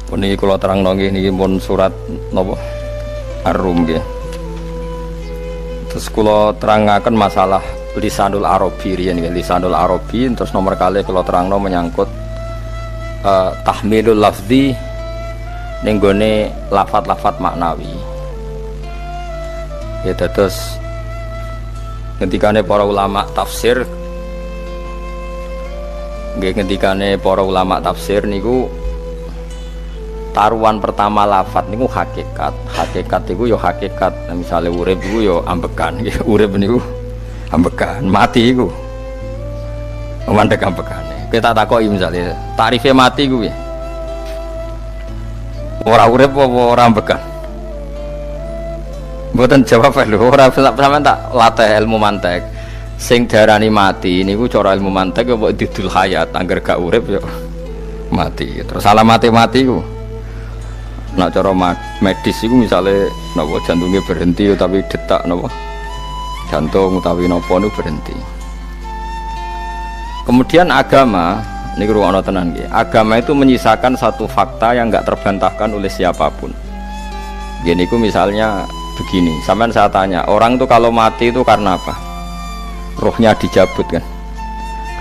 Puniki kula terangno niki pun surat napa Ar-Rum nggih. Terus kula terangaken masalah lisanul Arabi riyen nggih, lisanul Arabi terus nomor kali kula terangno menyangkut tahmilul lafzi ning gone lafat-lafat maknawi. Ya terus ngendikane para ulama tafsir nggih, ngendikane para ulama tafsir niku taruhan pertama lafat niku hakikat. Hakikat niku yo hakikat. Nah, misalnya urip niku yo ambekan, urip niku ambekan, mati niku mandek ambekane. Kita takoki misalnya tarife mati kuwi. Ora urip apa ora ambekan? Mboten jawab lho, ora sampean tak latih ilmu mantek. Sing darani mati niku cara ilmu mantek apa didul hayat, angger gak urip yo mati. Terus alamate mati ku nak cara medis itu misalnya napa jantungnya berhenti tapi detak napa jantung utawi napa niku berhenti. Kemudian agama niku ruwono tenan nggih. Agama itu menyisakan satu fakta yang enggak terbantahkan oleh siapapun. Gini ku misalnya begini, sampean saya tanya, orang itu kalau mati itu karena apa? Rohnya dicabut kan?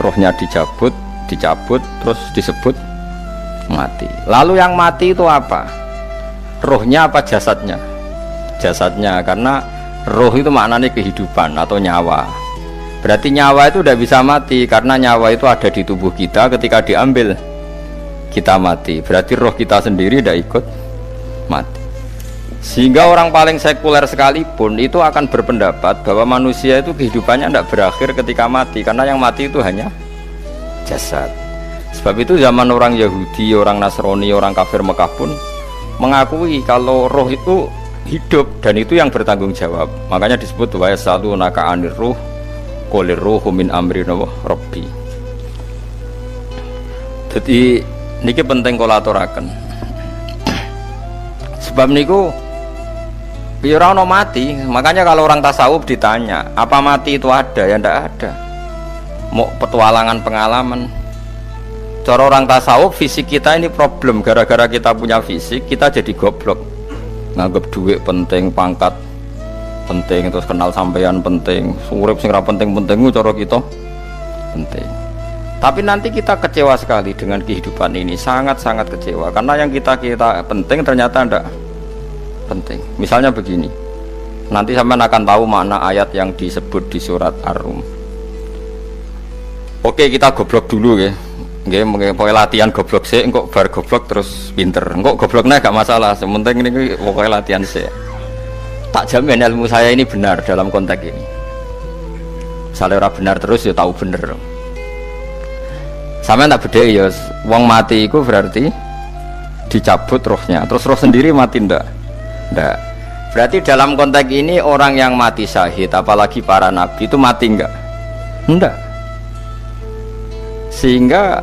Rohnya dicabut terus disebut mati. Lalu yang mati itu apa? Rohnya apa jasadnya? Jasadnya, karena roh itu maknanya kehidupan atau nyawa. Berarti nyawa itu tidak bisa mati karena nyawa itu ada di tubuh kita, ketika diambil kita mati. Berarti roh kita sendiri tidak ikut mati. Sehingga orang paling sekuler sekalipun itu akan berpendapat bahwa manusia itu kehidupannya tidak berakhir ketika mati, karena yang mati itu hanya jasad. Sebab itu zaman orang Yahudi, orang Nasrani, orang kafir Mekah pun mengakui kalau roh itu hidup dan itu yang bertanggung jawab. Makanya disebut wa yasalunaka 'anir ruh qulir ruhu min amri rabbi. Jadi niki penting kula aturaken. Sebab niku ya ora ono mati. Makanya kalau orang tasawuf ditanya, apa mati itu ada? Ya ndak ada. Mau petualangan pengalaman. Cara orang tasawuf fisik kita ini problem, gara-gara kita punya fisik kita jadi goblok, nganggep duit penting, pangkat penting, terus kenal sampean penting, urip sing ra penting-penting cara kita penting. Tapi nanti kita kecewa sekali dengan kehidupan ini, sangat-sangat kecewa karena yang kita penting ternyata ndak penting. Misalnya begini, nanti sampean akan tahu makna ayat yang disebut di surat Ar-Rum. Oke, kita goblok dulu ya. Nggih, pokoke latihan goblok sik, engko bar goblok terus pinter. Engko gobloknya gak masalah, sementing ini pokoke latihan sik. Tak jamin ilmu saya ini benar dalam konteks ini. Misalnya ora benar terus ya tahu bener. Sampeyan tak bedheki ya, wong mati iku berarti dicabut rohnya. Terus roh sendiri mati ndak? Ndak. Berarti dalam konteks ini orang yang mati syahid, apalagi para nabi itu mati enggak? Ndak. Sehingga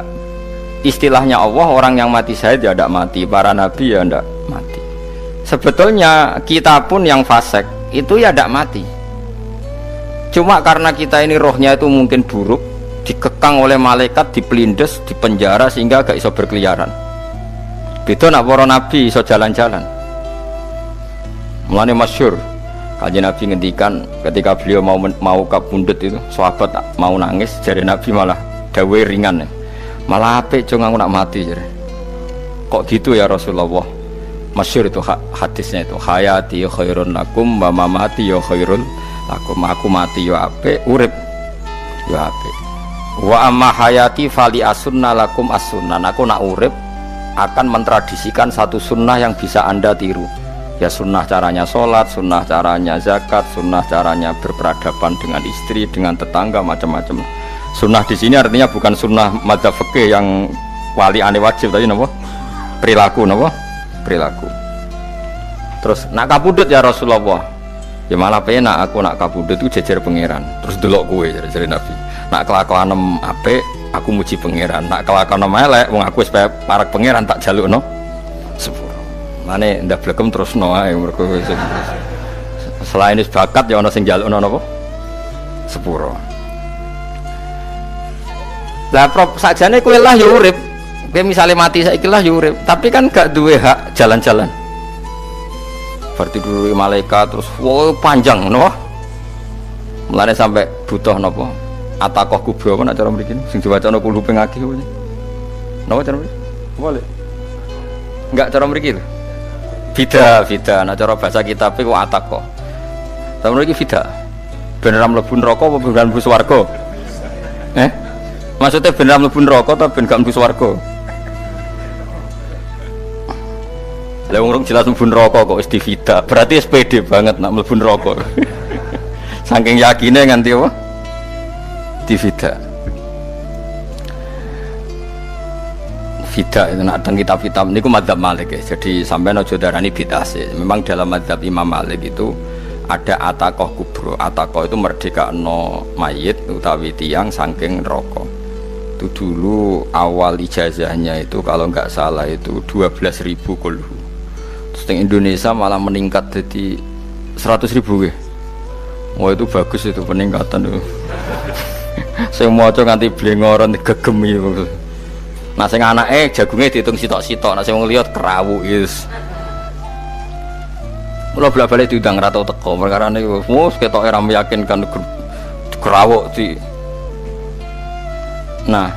istilahnya Allah, orang yang mati syahid ya tidak mati, para nabi ya tidak mati. Sebetulnya kita pun yang fasik itu ya tidak mati. Cuma karena kita ini rohnya itu mungkin buruk, dikekang oleh malaikat, dipelindes, dipenjara sehingga gak iso berkeliaran. Beda nak para nabi iso jalan-jalan. Mulane masyhur Kanjeng Nabi ngendikan ketika beliau mau kabundut itu, sahabat mau nangis, jare Nabi malah dawe ringan ya. Malah apik cung aku nak mati jare. Kok gitu ya Rasulullah? Masyhur itu hadisnya itu, hayati khairun lakum wa mamati ya khairul lakum. Aku mati ya apik, urip ya apik. Wa amma hayati fali asunna lakum as-sunnah. Aku nak urip akan mentradisikan satu sunnah yang bisa Anda tiru. Ya sunnah caranya sholat, sunnah caranya zakat, sunnah caranya berperadaban dengan istri, dengan tetangga, macam-macam. Sunnah di sini artinya bukan sunnah madzhab fikih yang wali ane wajib tadi, napa? Perilaku, napa? Perilaku. Terus nak kabudut ya Rasulullah. Ya malah penak aku nak kabudut itu jejer pangeran. Terus delok kowe jare Nabi. Nak kelakuan apik aku muji pangeran. Nak kelakuan elek wong aku wis parek pangeran tak jalukno sepuro. Mane ndak blekem terusno ae mergo selain wis bakat ya ana sing jalukno napa? Sepuro. Lah prop sakjane kowe lah ya urip. Kayak misalnya mati saiki lah yo urip, tapi kan gak duwe hak jalan-jalan. Berarti dulu malaikat terus wow panjang no. Mulane sampai butuh napa? Atakoh kubro apa nak cara mriki sing diwacana kulo ping akeh apa. Napa cara mriki? Boleh. Enggak cara mriki lho. Fida, nak cara bahasa kitab iku atakoh. Cara mriki fida. Beneran mlebu neraka apa beneran mlebu swarga? Maksudnya beneran mlebu neraka atau ben gak mlebu swarga? Lah wong jelas mlebu neraka kok wis divida. Berarti SPD banget nak mlebu neraka. Saking yakine nganti apa? Divida. Vida itu nak teng kitab-kitab niku madzhab Malik ya. Jadi sampean aja darani bid'ah sih. Memang dalam madzhab Imam Malik itu ada atakoh kubro. Atakoh itu merdekakno mayit utawi tiyang saking neraka. Itu dulu awal ijazahnya itu kalau nggak salah itu 12.000 kulhu. Terus di Indonesia malah meningkat jadi 100.000 ya. Wah itu bagus itu peningkatan itu. Saya mau coba nganti blengoran gegem itu. Nah sing anake jagungnya dihitung sitok-sitok, nah sing wong liya kerawu is. Mula bolak-balik diundang ra tau teko, perkara niku wis ketoke ra meyakinkan kerawuk di. Nah,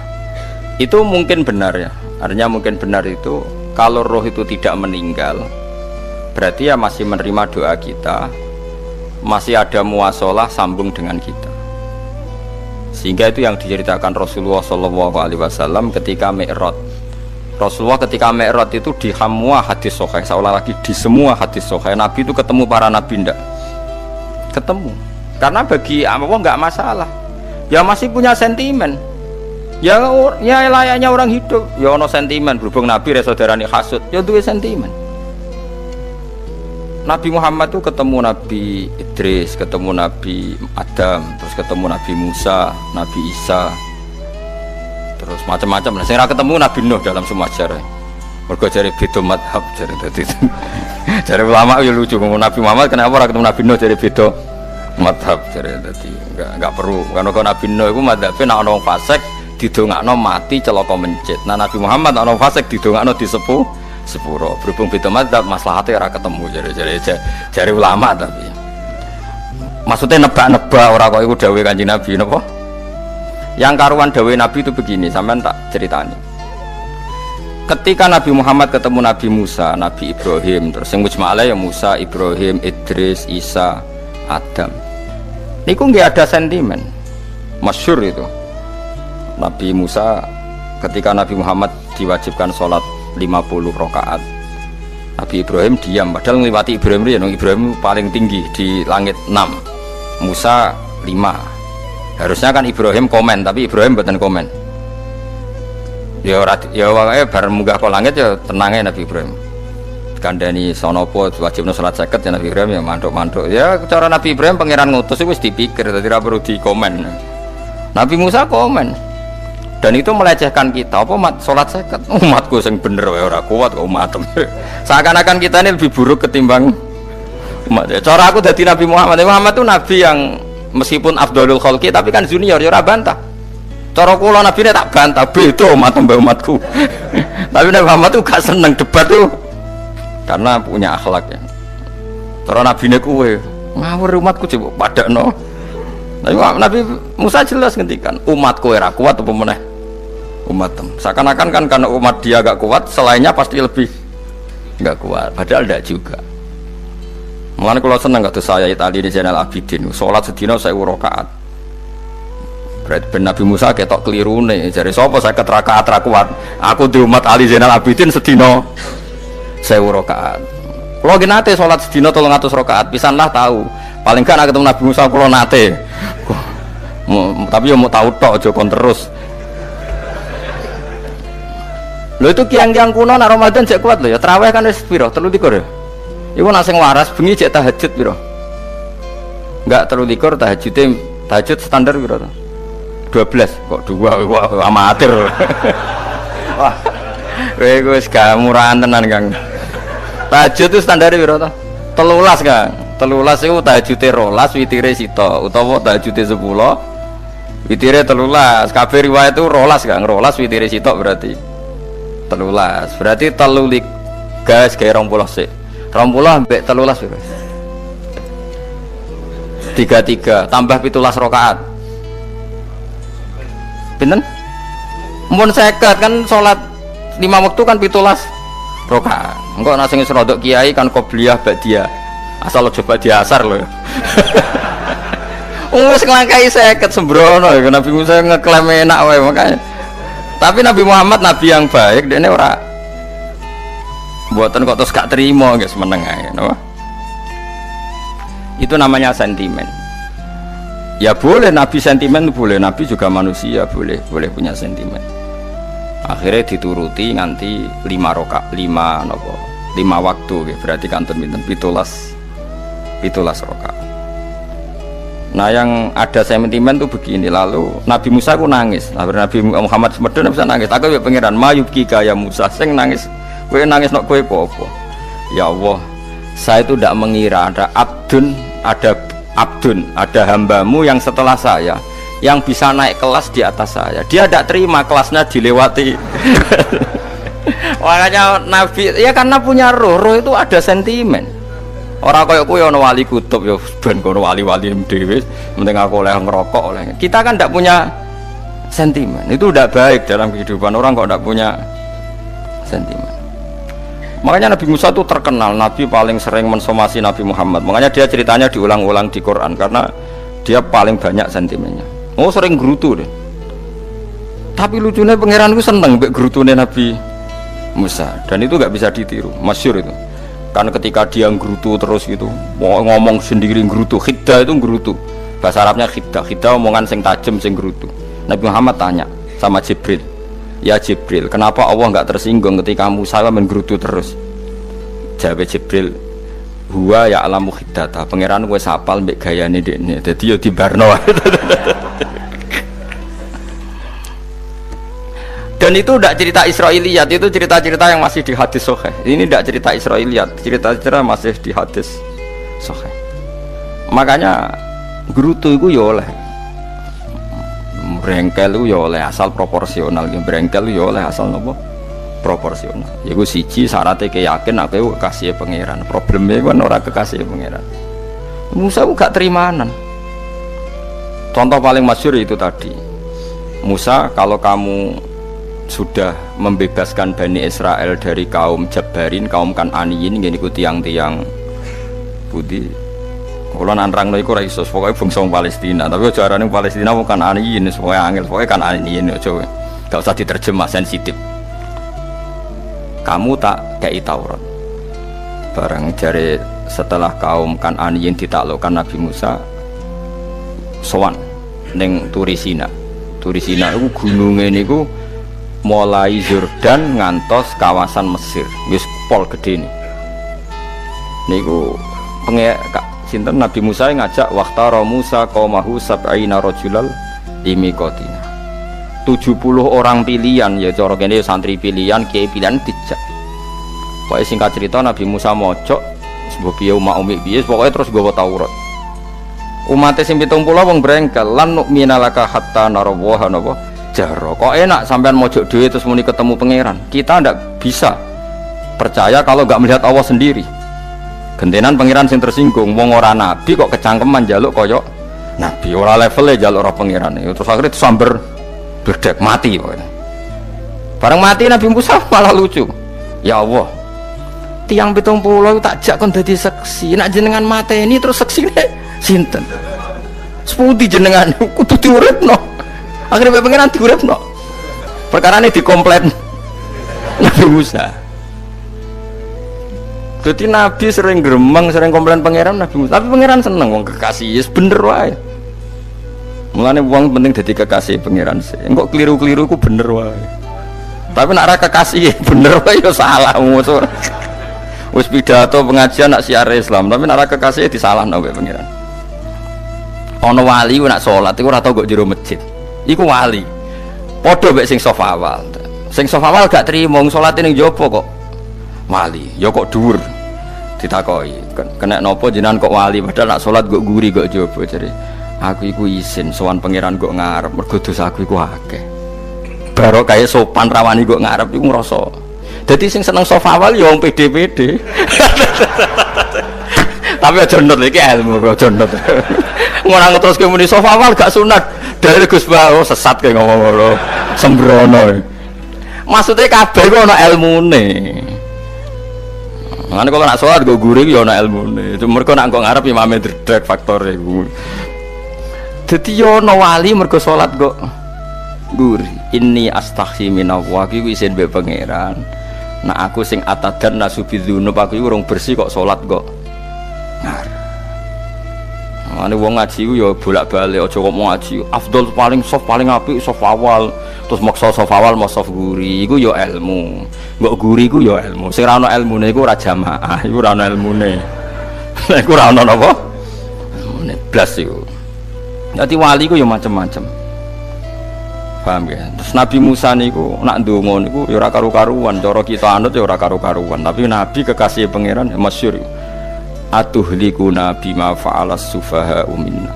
itu mungkin benar ya. Artinya mungkin benar itu kalau roh itu tidak meninggal, berarti ya masih menerima doa kita, masih ada muasalah sambung dengan kita. Sehingga itu yang diceritakan Rasulullah SAW ketika Mi'raj. Rasulullah ketika Mi'raj itu di semua hadis sahih, seolah lagi di semua hadis sahih Nabi itu ketemu para nabi ndak? Ketemu. Karena bagi Allah nggak masalah. Ya masih punya sentimen. Ya layaknya orang hidup. Ya ono sentimen berhubung Nabi saudarane hasud, ya duwe sentimen. Nabi Muhammad itu ketemu Nabi Idris, ketemu Nabi Adam, terus ketemu Nabi Musa, Nabi Isa, terus macam-macam. Nah, saya ketemu Nabi Nuh dalam semua sejarah. Mergo jare beda madhab jare dadi. Jare ulama ya lucu ngomong Nabi Muhammad kenapa ora ketemu Nabi Nuh jare beda madhab jare dadi enggak perlu. Karena kalau Nabi Nuh iku madhabe nek ana wong fasik didongakno mati celaka mencit. Nah Nabi Muhammad ana wong fasik didongakno disepuh sepuro. Berhubung beda madzhab maslahatnya ora ketemu jare ulama tapi maksudnya nebak-nebak ora kok iku dawuh Kanjeng Nabi napa yang karuan dawuh Nabi itu begini sampean tak ceritani ketika Nabi Muhammad ketemu Nabi Musa, Nabi Ibrahim terus sing mujma'ala ya Musa, Ibrahim, Idris, Isa, Adam niku nggak ada sentimen masyhur itu Nabi Musa ketika Nabi Muhammad diwajibkan sholat 50 rakaat. Nabi Ibrahim diam padahal ngliwati Ibrahim paling tinggi di langit 6. Musa 5. Harusnya kan Ibrahim komen tapi Ibrahim mboten komen. Ya wae bar munggah ke langit ya tenange Nabi Ibrahim. Kandhani sonopo wajibna salat 50 ya Nabi Ibrahim ya mantuk-mantuk. Ya cara Nabi Ibrahim pangeran ngutus wis dipikir dadi ora perlu dikomen. Nabi Musa komen. Dan itu melecehkan kita apa sholat seket umatku yang bener ora kuat kok umat seakan-akan kita ini lebih buruk ketimbang umat cara aku dari Nabi Muhammad itu nabi yang meskipun afdhalul khalqi tapi kan junior ya ora bantah cara kula nabi ini tak bantah beda umatku tapi Nabi Muhammad itu gak seneng debat tuh karena punya akhlak ya cara nabi ini kuwe ngawur umatku coba padakno Nabi Musa jelas ngendikan umatku ora kuat apa meneh umat seakan-akan kan karena umat dia gak kuat selainnya pasti lebih gak kuat padahal tidak juga mulanya kalau seneng kata saya tadi di Zainal Abidin sholat sedina 1000 rakaat berarti Nabi Musa ketok keliru nih jadi sopo saya keterakaat kuat aku di umat Ali Zainal Abidin sedina 1000 rakaat kalau nate sholat sedina 300 rakaat pisanlah tahu paling kan ketemu Nabi Musa kalau nate tapi ya mau tahu tok aja kon terus lho itu kiang-kiang kuno nak Ramadan cek kuat lho ya tarawih kan wis piro 23 ya iku nak sing waras bengi cek tahajud piro enggak 23 tahajud standar piro 12 kok 2 wah amatir wah kowe wis gak murahan tenan Kang tahajud itu standar piro to 13 Kang 13 itu tahajude 12 witire sita utawa tahajude 10 witire 13 kabeh riwayat itu 12 Kang 12 witire sita berarti 13. Berarti telulik gas kayak 20 sik. 20 ambek 13 wis. 33 tambah 17 rakaat. Pinten? Mun 50 kan salat 5 waktu kan 17 rakaat. Engko nek sing wis rodok kiai kan qobliyah ba'diyah. Asal coba diasar lho. Wis nglangkai 50 sembrono ya Nabi Musa ngeklaim enak wae makanya. Tapi Nabi Muhammad nabi yang baik dene ora mboten kok terus gak terima guys meneng ae napa. Itu namanya sentimen. Ya boleh nabi sentimen boleh, nabi juga manusia boleh punya sentimen. Akhirnya dituruti nganti 5 waktu gitu. Berarti kantor pinten 17 rakaat. Nah yang ada sentimen tuh begini, lalu Nabi Musa aku nangis, Nabi Muhammad semedon bisa nangis. Aku ya pangeran mayubki kaya Musa, sing nangis, kowe nangis nok kowe apa? Ya Allah, saya itu tidak mengira ada hambamu yang setelah saya yang bisa naik kelas di atas saya. Dia tidak terima kelasnya dilewati. Makanya Nabi ya karena punya roh itu ada sentimen. Orang kaya kowe ana wali kutub ya ben kono wali-wali dhewe penting aku oleh ngerokok oleh. Kita kan tidak punya sentimen. Itu tidak baik dalam kehidupan orang kok tidak punya sentimen. Makanya Nabi Musa itu terkenal nabi paling sering mensomasi Nabi Muhammad. Makanya dia ceritanya diulang-ulang di Quran karena dia paling banyak sentimennya. Oh sering gerutu deh. Tapi lucunya pangeranku seneng mbek gerutune Nabi Musa dan itu nggak bisa ditiru. Masyhur itu. Karena ketika dia nggerutu terus gitu, ngomong sendiri nggerutu, khiddah itu nggerutu. Bahasa Arabnya khiddah omongan sing tajem sing nggerutu. Nabi Muhammad tanya sama Jibril, ya Jibril, kenapa Allah nggak tersinggung ketika Musa menggerutu terus? Jawab Jibril, huwa ya alamu khiddata, pangeran gue sapal mbek gayane dekne, dadi yo dibarno. Dan itu tidak cerita Israiliyat, itu cerita-cerita yang masih di hadis sahih. Ini tidak cerita Israiliyat, cerita-cerita masih di hadis sahih. Makanya gerutu itu ya oleh, brengkel itu ya oleh asal proporsional, brengkel itu ya oleh asal nopo proporsional. Iku siji syaratnya keyakin aku kekasih pangeran. Problemnya kan orang kekasih pangeran. Musa itu gak terimanan. Contoh paling masyhur itu tadi. Musa, kalau kamu sudah membebaskan Bani Israel dari kaum Jabbarin, kaum Kan'aniyin yang ikuti tiang-tiang putih. Kalau nanrang no iku ra iso, pokoknya bangsa Palestina. Tapi aja arane Palestina bukan Kan'aniyin, pokoknya angel, pokoknya Kan'aniyin aja. Gak usah diterjemah sensitif. Kamu tak kei Taurat. Barang jare setelah kaum Kan'aniyin ditaklukkan Nabi Musa sowan ning Turisina. Turisina iku gununge niku mulai Yordan ngantos kawasan Mesir, wis pol gede nih. Niku sinten Nabi Musa ngajak waqtara Musa qaumahu sab'ina rajulal limiqatina. 70 orang pilihan ya cara kene santri pilihan, kiai pilihan dijak. Pokoke singkat cerita Nabi Musa mojok sebab piye umat umi piye pokoke terus nggawa Taurat. Umat sing 70 wong brengkel lan nu'minalaka hatta narawaha napa jaro. Kok enak sampean mojok dhewe terus muni ketemu pangeran. Kita ndak bisa percaya kalau nggak melihat Allah sendiri. Gentenan pangeran sing tersinggung, wong ora nabi kok kecangkeman njaluk koyok nabi, ora levelnya njaluk ora pangeran. Terus akhirnya sambar bledek mati pokoknya. Bareng mati Nabi Musa malah lucu. Ya Allah, tiang 70 tak jak kon dadi saksi. Nek jenengan mateni terus saksine sinten? Sepundi jenengan kudu diuripno. Akhirnya pengenan diuripno. Perkara ini dikomplain Nabi Musa. Jadi Nabi sering gremeng, sering komplain pangeran Nabi Musa. Tapi pangeran seneng wong kekasih, yes bener wae. Mulane wong penting dadi kekasih pangeran sih. Engko keliru-keliru ku bener wae. Tapi nek ora kekasih bener wae ya salah musuh. Wis pidato pengajian nak siar Islam, tapi nek ora kekasih disalahno mbek pangeran. Ana wali ku nak salat iku ora tau kok jero masjid. Iku wali. Padha mek sing saf awal. Sing saf awal gak trimo salate ning jaba kok wali. Ya kok dhuwur. Ditakoki, kena napa jenengan kok wali padahal nak salat kok guri kok jaba jare. Aku iku isin sowan pangeran kok ngarep mergo dosaku iku akeh. barokah sopan rawani kok ngarep iku ngrasa. Dadi sing seneng sofa awal ya wong pede-pede. Tapi aja nut iki ilmu aja nut. Ora ngeteruske muni sofa awal gak sunat. Dari Gus Bawo sesat kayak ngomong ngono. Sembrono. Maksudnya kabeh ku ana ilmune. Mane kok nak salat go guring ya ana ilmune. Mergo nak kok ngarep imame dredeg faktore iku. Dadi yo ana wali mergo salat kok guri. Inni astaghfi minallah iki isin mbek pangeran. Nak aku sing atadan nasubidzunub aku iku urung bersih kok salat kok. Ngar. Mane wong ngaji ku ya bolak-balik aja kok mau ngaji. Afdol paling soft paling apik soft awal. Terus maksa soft awal mau soft guri iku ya ilmu. Mbok guri iku ya ilmu. Sing ora ana ilmune iku ora jamaah, iku ora ana ilmune. Lah iku ora ana napa? Ilmune blas iku. Dadi wali ku ya macam-macam. Paham ya? Terus Nabi Musa niku nak ndonga niku ya ora karu-karuan, cara kita anut ya ora karu-karuan, tapi Nabi kekasih pangeran ya masyhur. Atuhlikuna bima fa'alas sufaha'u minna.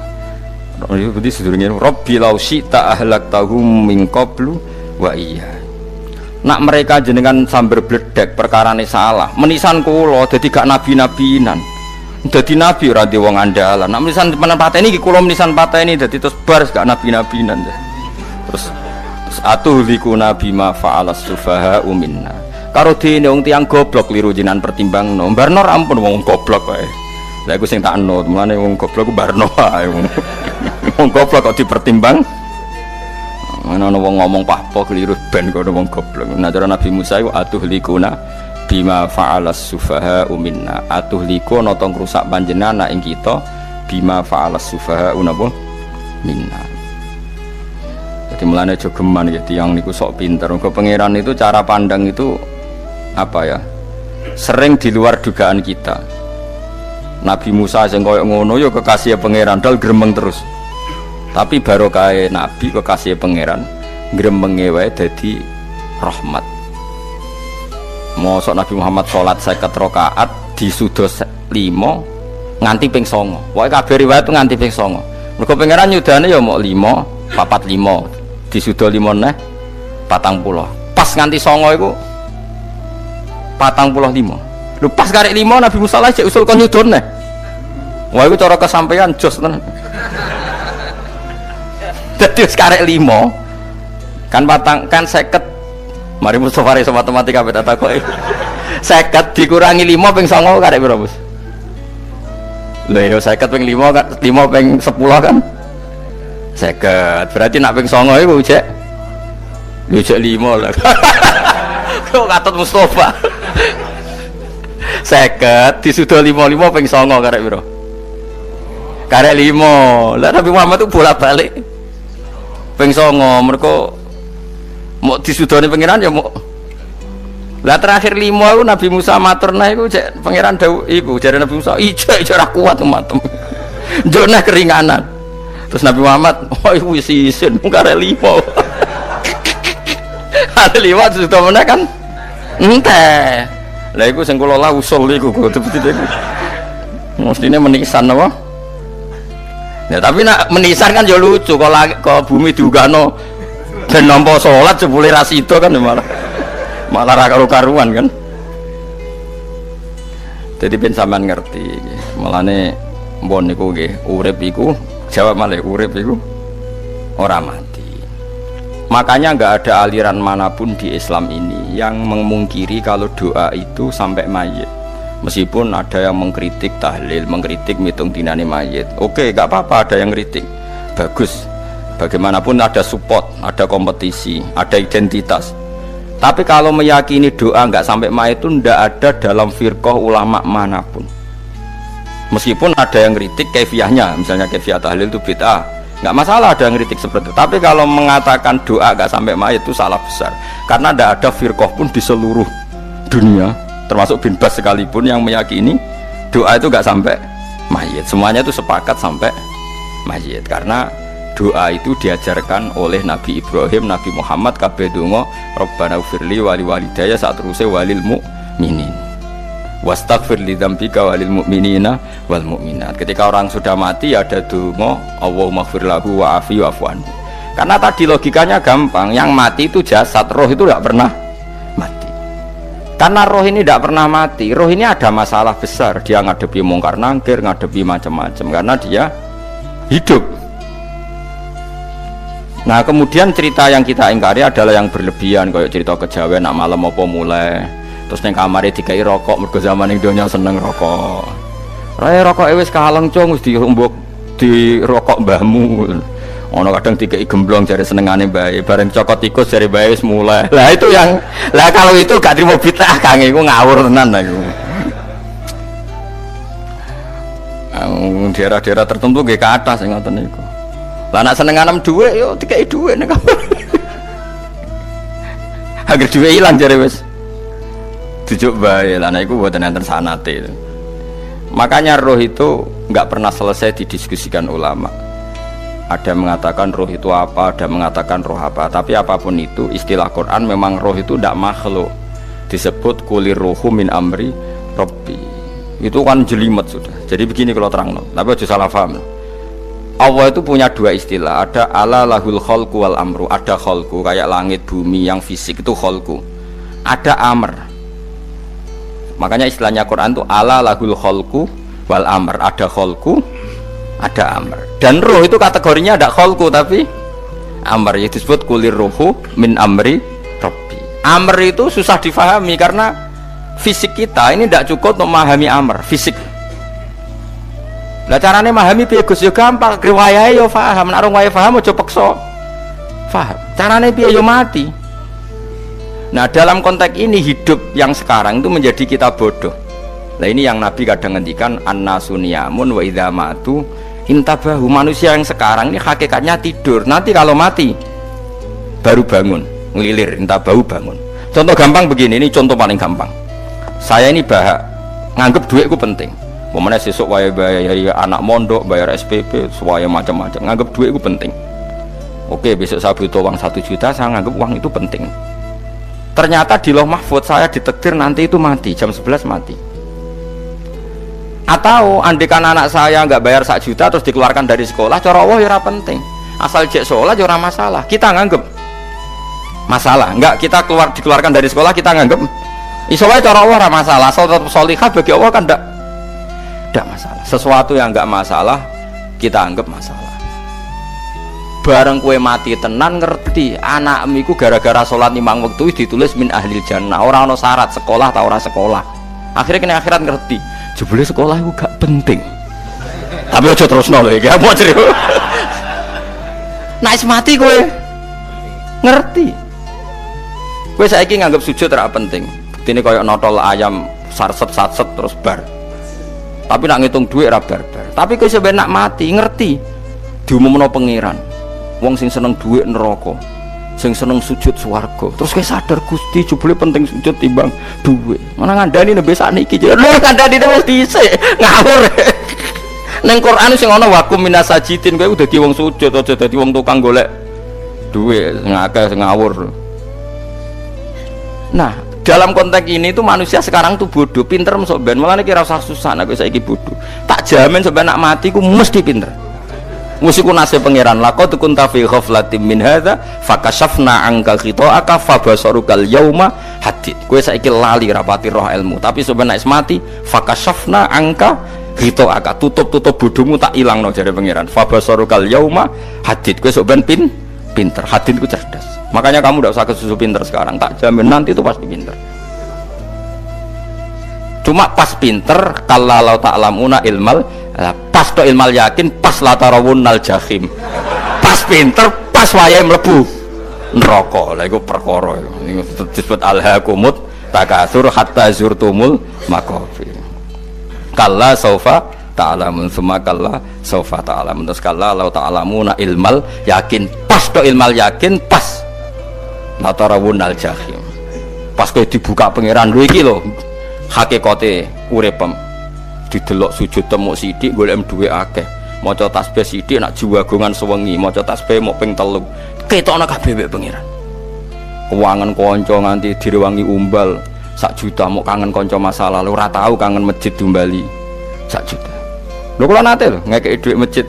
Itu berarti sedurunge Rabbi law syi'ta ahlaktahum min qablu wa iya. Nak mereka jenengan sambar bledek perkarane salah, menisan kula dadi gak nabi-nabinan. Dadi nabi ora di wong andalan. Nak menisan pateni iki kula menisan pateni dadi terus bar gak nabi-nabinan. Terus atuhlikuna bima fa'alas sufaha'u minna. Karo dene wong tiyang goblok liru jinan pertimbangno. Barno ampun wong goblok wae. Lah iku sing tak anut, mulane wong goblok ku barno wae. Wong goblok kok dipertimbang. Ana wong ngomong pahpo keliru ben kok wong goblok. Nah cara Nabi Musa iku atuhlikuna bima fa'alas sufaha'u minna. Atuhliku ana tong rusak panjenengan ing kita bima fa'alas sufaha'u napa minna. Jadi mulane aja geman ya tiyang niku sok pinter. Mergo pangeran itu cara pandang itu apa ya? Sering di luar dugaan kita. Nabi Musa sing koyo ngono ya kekasih pangeran dal gremeng terus. Tapi barokah Nabi kekasih pangeran gremenge wae dadi rahmat. Mosok Nabi Muhammad salat 50 rakaat disudos 5 nganti ping 9. Pokoke kabeh riwayat nganti ping 9. Mergo pangeran nyudane ya mok 5, 45 disudo 5 neh 40. Pas nganti 9 iku 45. Lho pas karek 5 Nabi Musa lagi usul kon nyudon neh. Wah iku cara kesampaian jos tenan. Dadi wis karek 5 kan kan 50. Mari Mustofa iso matematika beta takoki. 50 dikurangi 5 ping 9 karek piro, Bos? Lha yo 50 ping 5 kan 5 ping 10 kan 50. Berarti nak ping 9 iku cek. Yo cek 5 lah. Kok katut Mustofa. 50 disudo 55 ping 9 karek piro? Karek 5. Lah Nabi Muhammad itu bolak-balik ping 9 mergo mau disudone pangeran ya mau. Lah terakhir 5 iku Nabi Musa matur nah iku cek pangeran dawuh iku jare Nabi Musa ijo ora kuat matem. Njuk nah keringanan. Terus Nabi Muhammad oh iku wis isin karek 5. Ada 5 sudah meneh kan enteh. Lah iku sing kula lah usul iku betul-betul iku. Mestine menisan apa? Ya tapi nak menisan kan ya lucu kalau bumi diugano dan nampa salat jebule ra sida kan malah ra karo-karuan kan. Jadi ben sampean ngerti. Malane mbon niku nggih urip iku jawab malih urip iku ora mati. Makanya enggak ada aliran manapun di Islam ini yang memungkiri kalau doa itu sampai mayit. Meskipun ada yang mengkritik tahlil, mengkritik mitung dinane mayit. Oke, enggak apa-apa ada yang kritik. Bagus. Bagaimanapun ada support, ada kompetisi, ada identitas. Tapi kalau meyakini doa enggak sampai mayit itu enggak ada dalam firqah ulama manapun. Meskipun ada yang kritik kaifiahnya, misalnya kaifiah tahlil itu bid'ah. Enggak masalah ada yang kritik seperti itu. Tapi kalau mengatakan doa enggak sampai mayit itu salah besar. Karena enggak ada firqah pun di seluruh dunia, termasuk bin Bas sekalipun yang meyakini doa itu enggak sampai mayit. Semuanya itu sepakat sampai mayit. Karena doa itu diajarkan oleh Nabi Ibrahim, Nabi Muhammad kabeh donga Rabbana ufirli wali walidayya saat terusé walil mu'minin wastaghfir li dzambika walil mu'minina wal mu'minat. Ketika orang sudah mati ada donga Allahumma ighfir lahu wa afi wa'fu anhu. Karena tadi logikanya gampang, yang mati itu jasad, roh itu tidak pernah mati. Karena roh ini tidak pernah mati, roh ini ada masalah besar, dia ngadepi mungkar nangkir, ngadepi macam-macam karena dia hidup. Nah kemudian cerita yang kita ingkari adalah yang berlebihan, kayak cerita kejawen nak malam apa mulai terus neng kamar dikai rokok, mergo zaman ning donya seneng rokok. Rokok wis kaleng cung wis diumbuk di rokok mbahmu. Ono kadang dikai gemblong jare senengane bae, bareng cokot tikus jare bae wis mulai. Lah itu yang lah kalau itu gak trimo bid'ah Kang, iku ngawur tenan iku. Daerah-daerah tertentu nggih ke atas sing ngoten niku. Lah nek senenganem dhuwit yo dikai dhuwit nek. Agar dhuwit ilang jare wis dijuk bae. Lah nek iku mboten enten sanate. Makanya roh itu nggak pernah selesai didiskusikan ulama. Ada mengatakan roh itu apa, ada mengatakan roh apa. Tapi apapun itu, istilah Quran memang roh itu tidak makhluk. Disebut kulir ruhu min amri Rabbi. Itu kan jelimet sudah. Jadi begini kalau terang, tapi aja salah paham. Allah itu punya dua istilah. Ada ala lahul khalqu wal amru. Ada khalqu kayak langit bumi yang fisik itu khalqu. Ada amr. Makanya istilahnya Quran itu ala lahul khalqu wal amr. Ada khalqu, ada amr. Dan roh itu kategorinya ada khalqu tapi amr, yaitu disebut kulir ruhu min amri Rabbi. Amr itu susah difahami karena fisik kita ini tidak cukup untuk memahami amr fisik. Lah carane memahami piye Gus? Ya gampang, riwayahe yo paham, nek ora paham aja peksa paham. Carane piye yo mati. Nah dalam konteks ini hidup yang sekarang itu menjadi kita bodoh. Nah ini yang Nabi kadang ngendikan an-nasuniyamun wa idza matu intabahu. Manusia yang sekarang ini hakikatnya tidur, nanti kalau mati baru bangun, ngelilir, intabahu bangun. Contoh gampang begini, ini contoh paling gampang. Saya ini nganggep duit itu penting. Momennya sesuk wae bayar anak mondok, bayar SPP, semuanya macam-macam. Nganggep duit itu penting. Oke, besok saya butuh uang 1 juta, saya nganggep uang itu penting. Ternyata di Lauh Mahfudz saya ditakdir nanti itu mati, jam 11 mati. Atau andikan anak saya nggak bayar 1 juta terus dikeluarkan dari sekolah, cara Allah ya penting. Asal jek sholat ya masalah. Kita nganggep masalah. Enggak, kita dikeluarkan dari sekolah kita nganggep iso wae cara Allah masalah. Asal tetap sholihah bagi Allah kan enggak masalah. Sesuatu yang enggak masalah kita anggap masalah. Bareng kue mati tenan ngerti anakmu iku gara-gara sholat 5 waktu ditulis min ahlil jannah. Ora ono syarat sekolah ta ora sekolah. Akhirnya kena akhirat ngerti jebule sekolah itu gak penting. Tapi aja terusno lho iki apa cerita. Nek mati kowe ngerti. Kowe saiki nganggep sujud ora penting. Buktine koyo notol ayam sarset-sarset terus bar. Tapi nak ngitung duit ora bar-bar. Tapi kowe sampeyan nak mati ngerti diumumno pangeran. Wong sing seneng duit neraka, sing seneng sujud swarga. Terus kowe sadar Gusti jebule penting sujud timbang duit. Mana ngandani nembe sakniki lho ngandani wis dhisik ngawur. Ning Quran sing ana wakum minasajidin kowe udah dadi wong sujud aja dadi wong tukang golek duit ngakeh ngawur. Nah, dalam konteks ini tuh manusia sekarang tuh bodoh, pinter mesok ben. Mulane kira usah susah nek saiki bodoh. Tak jamin sampai nak mati ku mesti pinter. Musiku nasib pangeran laqad kunta fi ghaflatin min hadza fakashafna anka khita'aka fabasarukal yauma hadid. Kowe saiki lali rapati roh ilmu, tapi sampeyan nek mati fakashafna anka khita'aka, tutup bodohmu tak ilangno jare pangeran. Fabasarukal yauma hadid. Kowe sampeyan pinter. Hadid ku cerdas. Makanya kamu tidak usah kesusu pinter sekarang, tak jamin nanti itu pasti pinter. Cuma pas pinter kalau ta'lamuna ilmal, pas to ilmal yakin, pas latarawunnal jahim. Pas pinter, pas wayahe mlebu neraka. Lha iku perkara iku disebut alhaqumut takatsur hatta zurtumul maqabir. Kalla saufa ta'lamun, summa kalla saufa ta'lamun. Terus kalla law ta'lamuna ilmal yakin, pas to ilmal yakin, pas latarawunnal jahim. Pas kowe dibuka pangeran lho iki lho hakikate uripem. Didelok sujud temuk sithik golek duwe akeh, maca tasbih sithik nak jiwagongan sewengi, maca tasbih mok ping 3 ketokno kabeh mek pangeran. Kewangan kanca nganti direwangi umbal 1 juta, mok kangen kanca masa lalu ora tau kangen masjid diumbali 1 juta. Lho kula nate lho ngekeki dhuwit masjid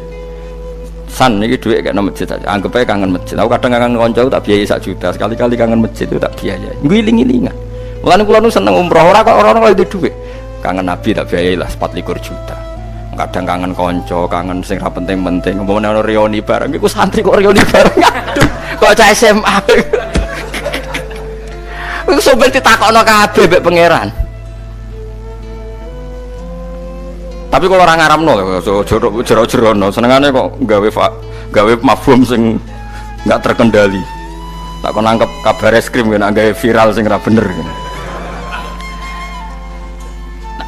san ini duit kayak masjid aja, anggap aja kangen masjid. Aku kadang kangen konco tak biayai 1 juta, sekali-kali kangen masjid itu tak biayai. Ngiling-ngilingan. Mulane kula nu seneng umroh ora kok orang itu duit. Kangen Nabi tak biayai lah 24 juta. Kadang kangen konco, kangen sing ra penting-penting. Umpamane ono reuni bareng, iku santri kok reuni bareng. Aduh, kok cah SMA. Iku sampe ditakokno kabeh mbek pangeran. Tapi kalau orang ngaramno, jero-jerono, senengane kok gawe mafhum sing nggak terkendali. Tak kon nangkep kabar eskrim kan, gawe viral sing ra bener.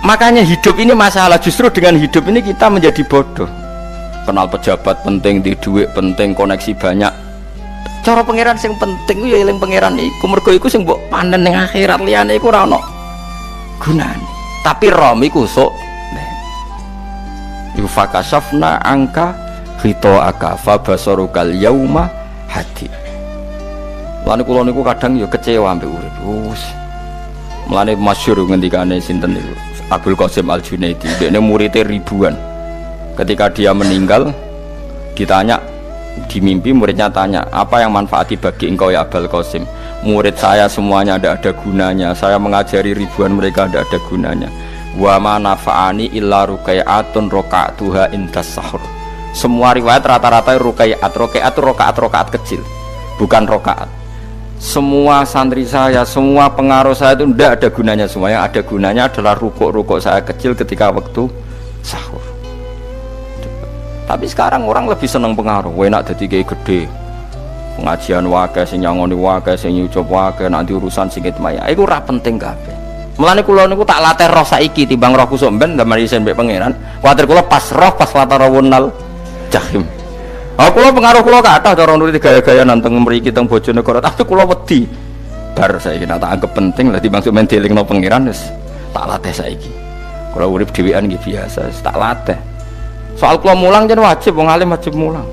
Makanya hidup ini masalah, justru dengan hidup ini kita menjadi bodoh. Kenal pejabat penting, di duit penting, koneksi banyak. Cara pangeran sing penting ya eling pangeran iku, mergo iku sing mbok panen ning akhirat, liyane iku ora ono gunane. Tapi rom iku sok fakashafna angka khitoaka fabasarukal yauma hadi. Lan kula niku kadang ya kecewa ambek urip. Mulane masyhur ngendikane sinten niku Abdul Qasim Al-Junaidi, dekne muridé ribuan. Ketika dia meninggal ditanya di mimpi, muridnya tanya, apa yang manfaati bagi engkau ya Abdul Qasim? Murid saya semuanya ada gunanya, saya mengajari ribuan mereka ada gunanya. Wa ma nafa'ani illa rukai'atun roka'atuha indas sahur. Semua riwayat rata-rata rakaat kecil, bukan rokaat. Semua santri saya, semua pengaruh saya itu tidak ada gunanya semua. Yang ada gunanya adalah rukuk saya kecil ketika waktu sahur. Tapi sekarang orang lebih senang pengaruh. Enak jadi kayak gede, pengajian wakai, sing nyangoni wakai, sing nyucup wakai, nanti urusan singkit maya. Itu ora penting kabeh. Mulane kula niku tak latih roh saiki timbang roh kusuk ben gambar isen mbek pangeran. Kuwatir kula pas roh pas latarawunal jahim. Kula pengaruh kula kathah cara nuruti gaya-gaya nanteng mriki teng Bojonegoro, tapi kula wedi. Bar saiki tak anggap penting lah timbang men dielingno pangeran wis tak latih saiki. Kula urip dhewean nggih biasa, tak latih. Soal kula mulang jen wajib, wong alim wajib mulang.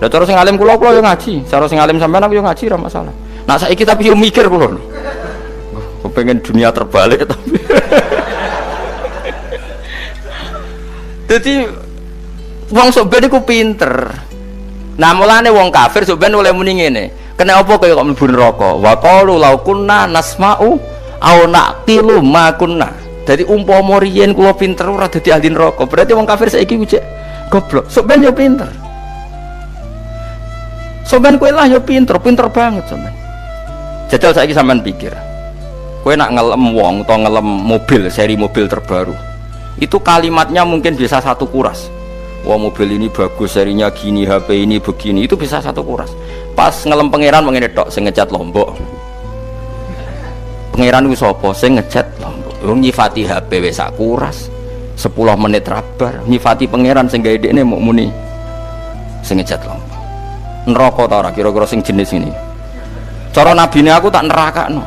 Lah cara sing alim kula yo ngaji, cara sing alim sampean aku yo ngaji ora masalah. Nah saiki tapi yo mikir kula. Kepengen dunia terbalik tapi. Jadi wong sok ben iku pinter. Nah mulane wong kafir sok ben oleh muni ngene. Kena apa kaya kok mlebu neraka? Wa qalu law kunna nasma'u aw naqilu ma kunna. Dadi umpama riyen kula pinter ora dadi ahli neraka. Berarti wong kafir saiki cek goblok. Sok ben yo pinter. Sok ben kowe lah yo pinter banget sok ben. Jajal saiki sampean pikir. Kowe nak ngelem wong atau ngelem mobil, seri mobil terbaru. Itu kalimatnya mungkin bisa 1 kuras. Wah mobil ini bagus, serinya gini, HP ini begini, itu bisa 1 kuras. Pas ngelem pangeran mengene tok sing ngecat Lombok. Pangeran ku sapa sing ngecat Lombok? Wong nyifati HP wis sak kuras. 10 menit rabar, nyifati pangeran sing gawe dekne mok muni sing ngecat Lombok. Neraka ta ora kira-kira sing jenis ini? Cara nabine aku tak nerakakno.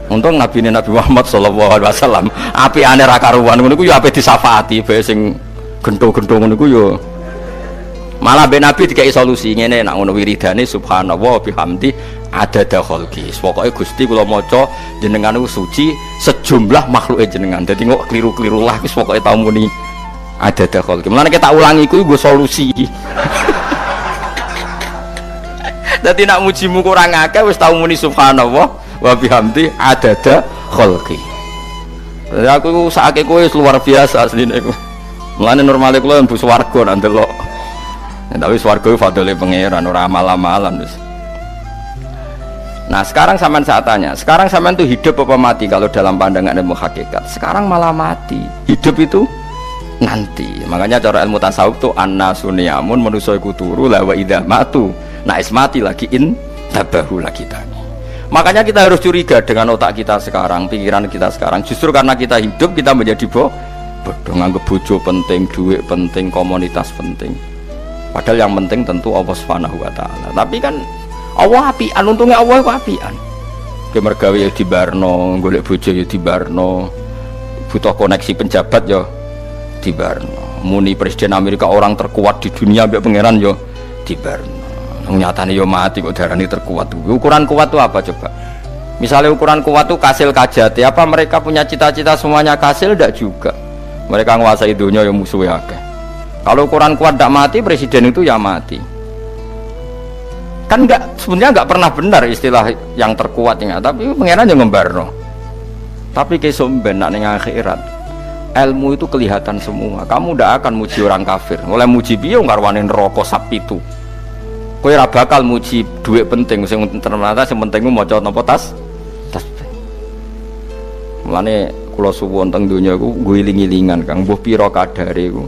Untung nabine Nabi Muhammad sallallahu alaihi wasallam apikane ra karuan ngono iku ya ape disafaati bae sing gento-gento ngono iku ya malah ben Nabi dikai solusi ngene nek ngono wiridane subhanallah bihamdi adada khalqi. Pokoke Gusti kula maca jenengan niku suci sejumlah makhluke jenengan. Dadi kok kliru-kliru lah wis pokoke tau muni adada khalqi. Mulane kita ulangi iku nggo solusi. Dadi nek mujimu kurang akeh wis tau muni subhanallah wa bihamdi adada khalqi. Jadi aku sakake kowe luar biasa asline iku. Mulane normale kula mlebu swarga nak ndelok. Tapi swarga iku fadhole pangeran ora amal-amalan wis. Nah, sekarang sampean saat tanya, sekarang sampean tuh hidup apa mati kalau dalam pandangan ilmu hakikat? Sekarang malah mati. Hidup itu nanti. Makanya cara ilmu tasawuf tuh annasuniyamun manusa iku turu la wa idza matu. Nah, mati lagi in tabahu lagi tani. Makanya kita harus curiga dengan otak kita sekarang, pikiran kita sekarang. Justru karena kita hidup, kita menjadi bodoh, nganggep bojo penting, duit penting, komunitas penting. Padahal yang penting tentu Allah Subhanahu wa taala. Tapi kan Allah apian, untungnya Allah itu apian. Ki mergawe ya dibarno, golek bojo ya dibarno. Butuh koneksi penjabat ya dibarno. Muni presiden Amerika orang terkuat di dunia mbek pangeran ya dibarno. Nyatane yo mati kok darani terkuat. Ukuran kuat itu apa coba? Misalnya ukuran kuat itu kasil kajati, apa mereka punya cita-cita semuanya kasil? Tidak juga. Mereka menguasai dunia yang musuhnya akeh. Kalau ukuran kuat tidak mati, presiden itu ya mati. Kan sebenarnya enggak pernah benar istilah yang terkuat ya, tapi pangeran yang ngembarno. Tapi kesomben nak ning akhirat, ilmu itu kelihatan semua. Kamu ndak akan muji orang kafir. Oleh muji piye ngarwane neraka sap pitu. Kowe ora bakal muji dhuwit penting sing ternyata sing penting maca napa tasbih. Mulane kula suwun teng donya iku ngiling-ilingan Kang mbuh pira kadare iku.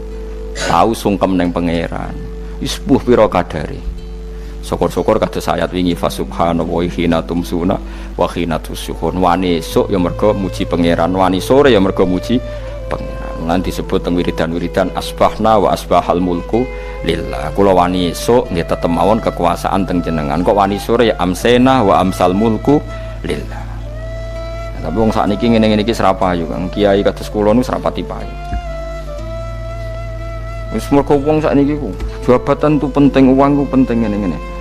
Tahu sungkem ning pangeran. Wis mbuh pira kadare. Syukur-syukur kados ayat wingi fa subhanallahi hina tumsuna wa hina tusyuhun. Wani esuk ya mergo muji pangeran, wani sore ya mergo muji pangeran. Lan disebut teng wiridan-wiridan asbahna wa asbahal mulku lillah. Kula wani esuk nggih tetep mawon kekuasaan teng jenengan. Kok wani sore ya amsena wa amsal mulku lillah. Tapi wong sakniki ngene-ngene iki serapayu Kang. Kiai kados kula niku serapati payu. Wis mergo wong sakniki ku jabatan tu penting, uang ku penting ngene-ngene.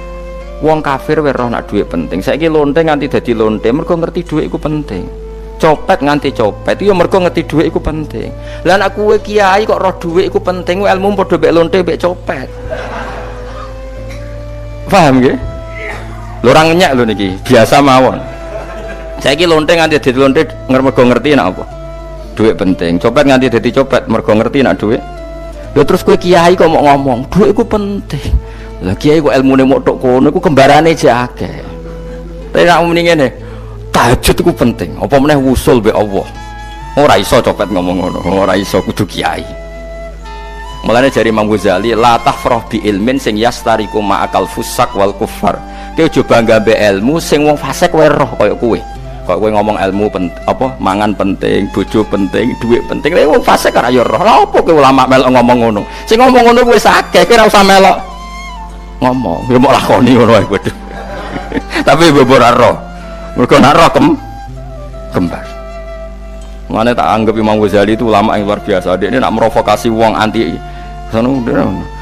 Wong kafir wae roh nak dhuwit penting. Saiki lonte nganti dadi lonte mergo ngerti dhuwit iku penting. Copet nganti copet ya mergo ngerti dhuwit iku penting. Lah nek kowe kiai kok roh dhuwit iku penting, ilmu padha mek lonte mek copet. Paham nggih? Lho ora ngenyek lho niki, biasa mawon. Saiki lonte nganti dadi lonte mergo ngerti nek apa? Dhuwit penting. Copet nganti dadi copet mergo ngerti nek dhuwit. Lho terus kowe kiai kok mau ngomong, dhuwit iku penting. Lah kiai kok ilmune mok tok kono iku kembarane jek akeh. Tapi nek muni ngene, tahajud iku penting. Apa meneh wusul be Allah. Ora iso copet ngomong ngono, ora iso kudu kiai. Mulane jari Imam Ghazali, la tafrah bi ilmin sing yastariku ma'akal fusak wal kufar. Kowe aja bangga be ilmu sing wong fasik wae roh kaya kowe. Kok kowe ngomong ilmu apa mangan penting, bojo penting, dhuwit penting. Lha wong fasik ora ya roh. Lha opo kowe ulama melok ngomong ngono? Sing ngomong ngono wis akeh, kowe ora usah melok ngomong, ya mau lakoni ngono ae kudu. Tapi bobo ora roh. Mergo nek roh kembar. Mane tak anggap Imam Ghazali itu ulama yang luar biasa. Dia ini nak merovokasi wong anti sono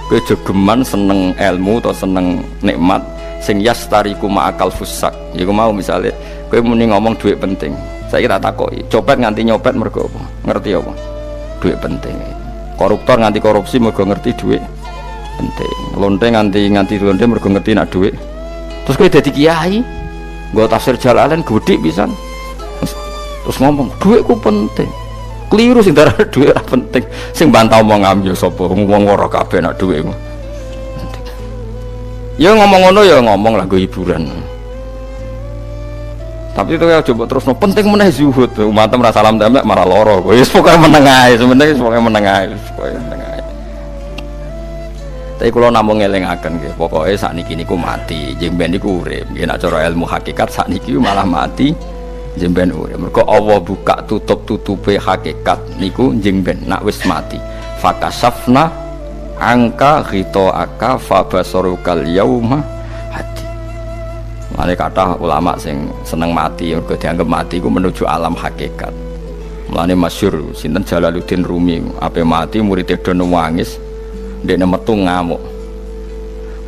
kowe jogeman seneng ilmu atau seneng nikmat sing yastariku ma'akal fusak. Iku mau misale kowe muni ngomong duit penting. Saiki tak takoki, copet nganti nyopet mergo apa? Ngerti apa? Duit penting. Koruptor nganti korupsi mergo ngerti duit penting. Lonte nganti lonte mergo ngerti nak duit. Terus kowe dadi kiai, nggo tafsir Jalalain godik pisan. Terus ngomong duitku penting. Keliru sing darah duit ora penting. Sing bantah omong yo sapa? Wong ora kabeh nak duitmu. Ya ngomong ngono ya ngomong lah go hiburan. Tapi itu ya coba terus no penting meneh zuhud. Umatem ra salam temek marah loro. Wis pokoke meneng ae, sebenarnya pokoke meneng ae, pokoke meneng ae. Tapi kula namung ngelingaken nggih, pokoke sakniki niku mati, jeng ben niku urip. Nggih nek cara ilmu hakikat sakniki malah mati, jeng ben urip. Mergo Allah buka tutup-tutupe hakikat niku jeng ben nak wis mati. Fakasafna angka ghitaaka fabasarukal yauma hadi. Mane kathah ulama sing seneng mati mergo dianggap mati iku menuju alam hakikat. Mulane masyhur sinten Jalaluddin Rumi ape mati murid do nangis ndekne metu ngamuk.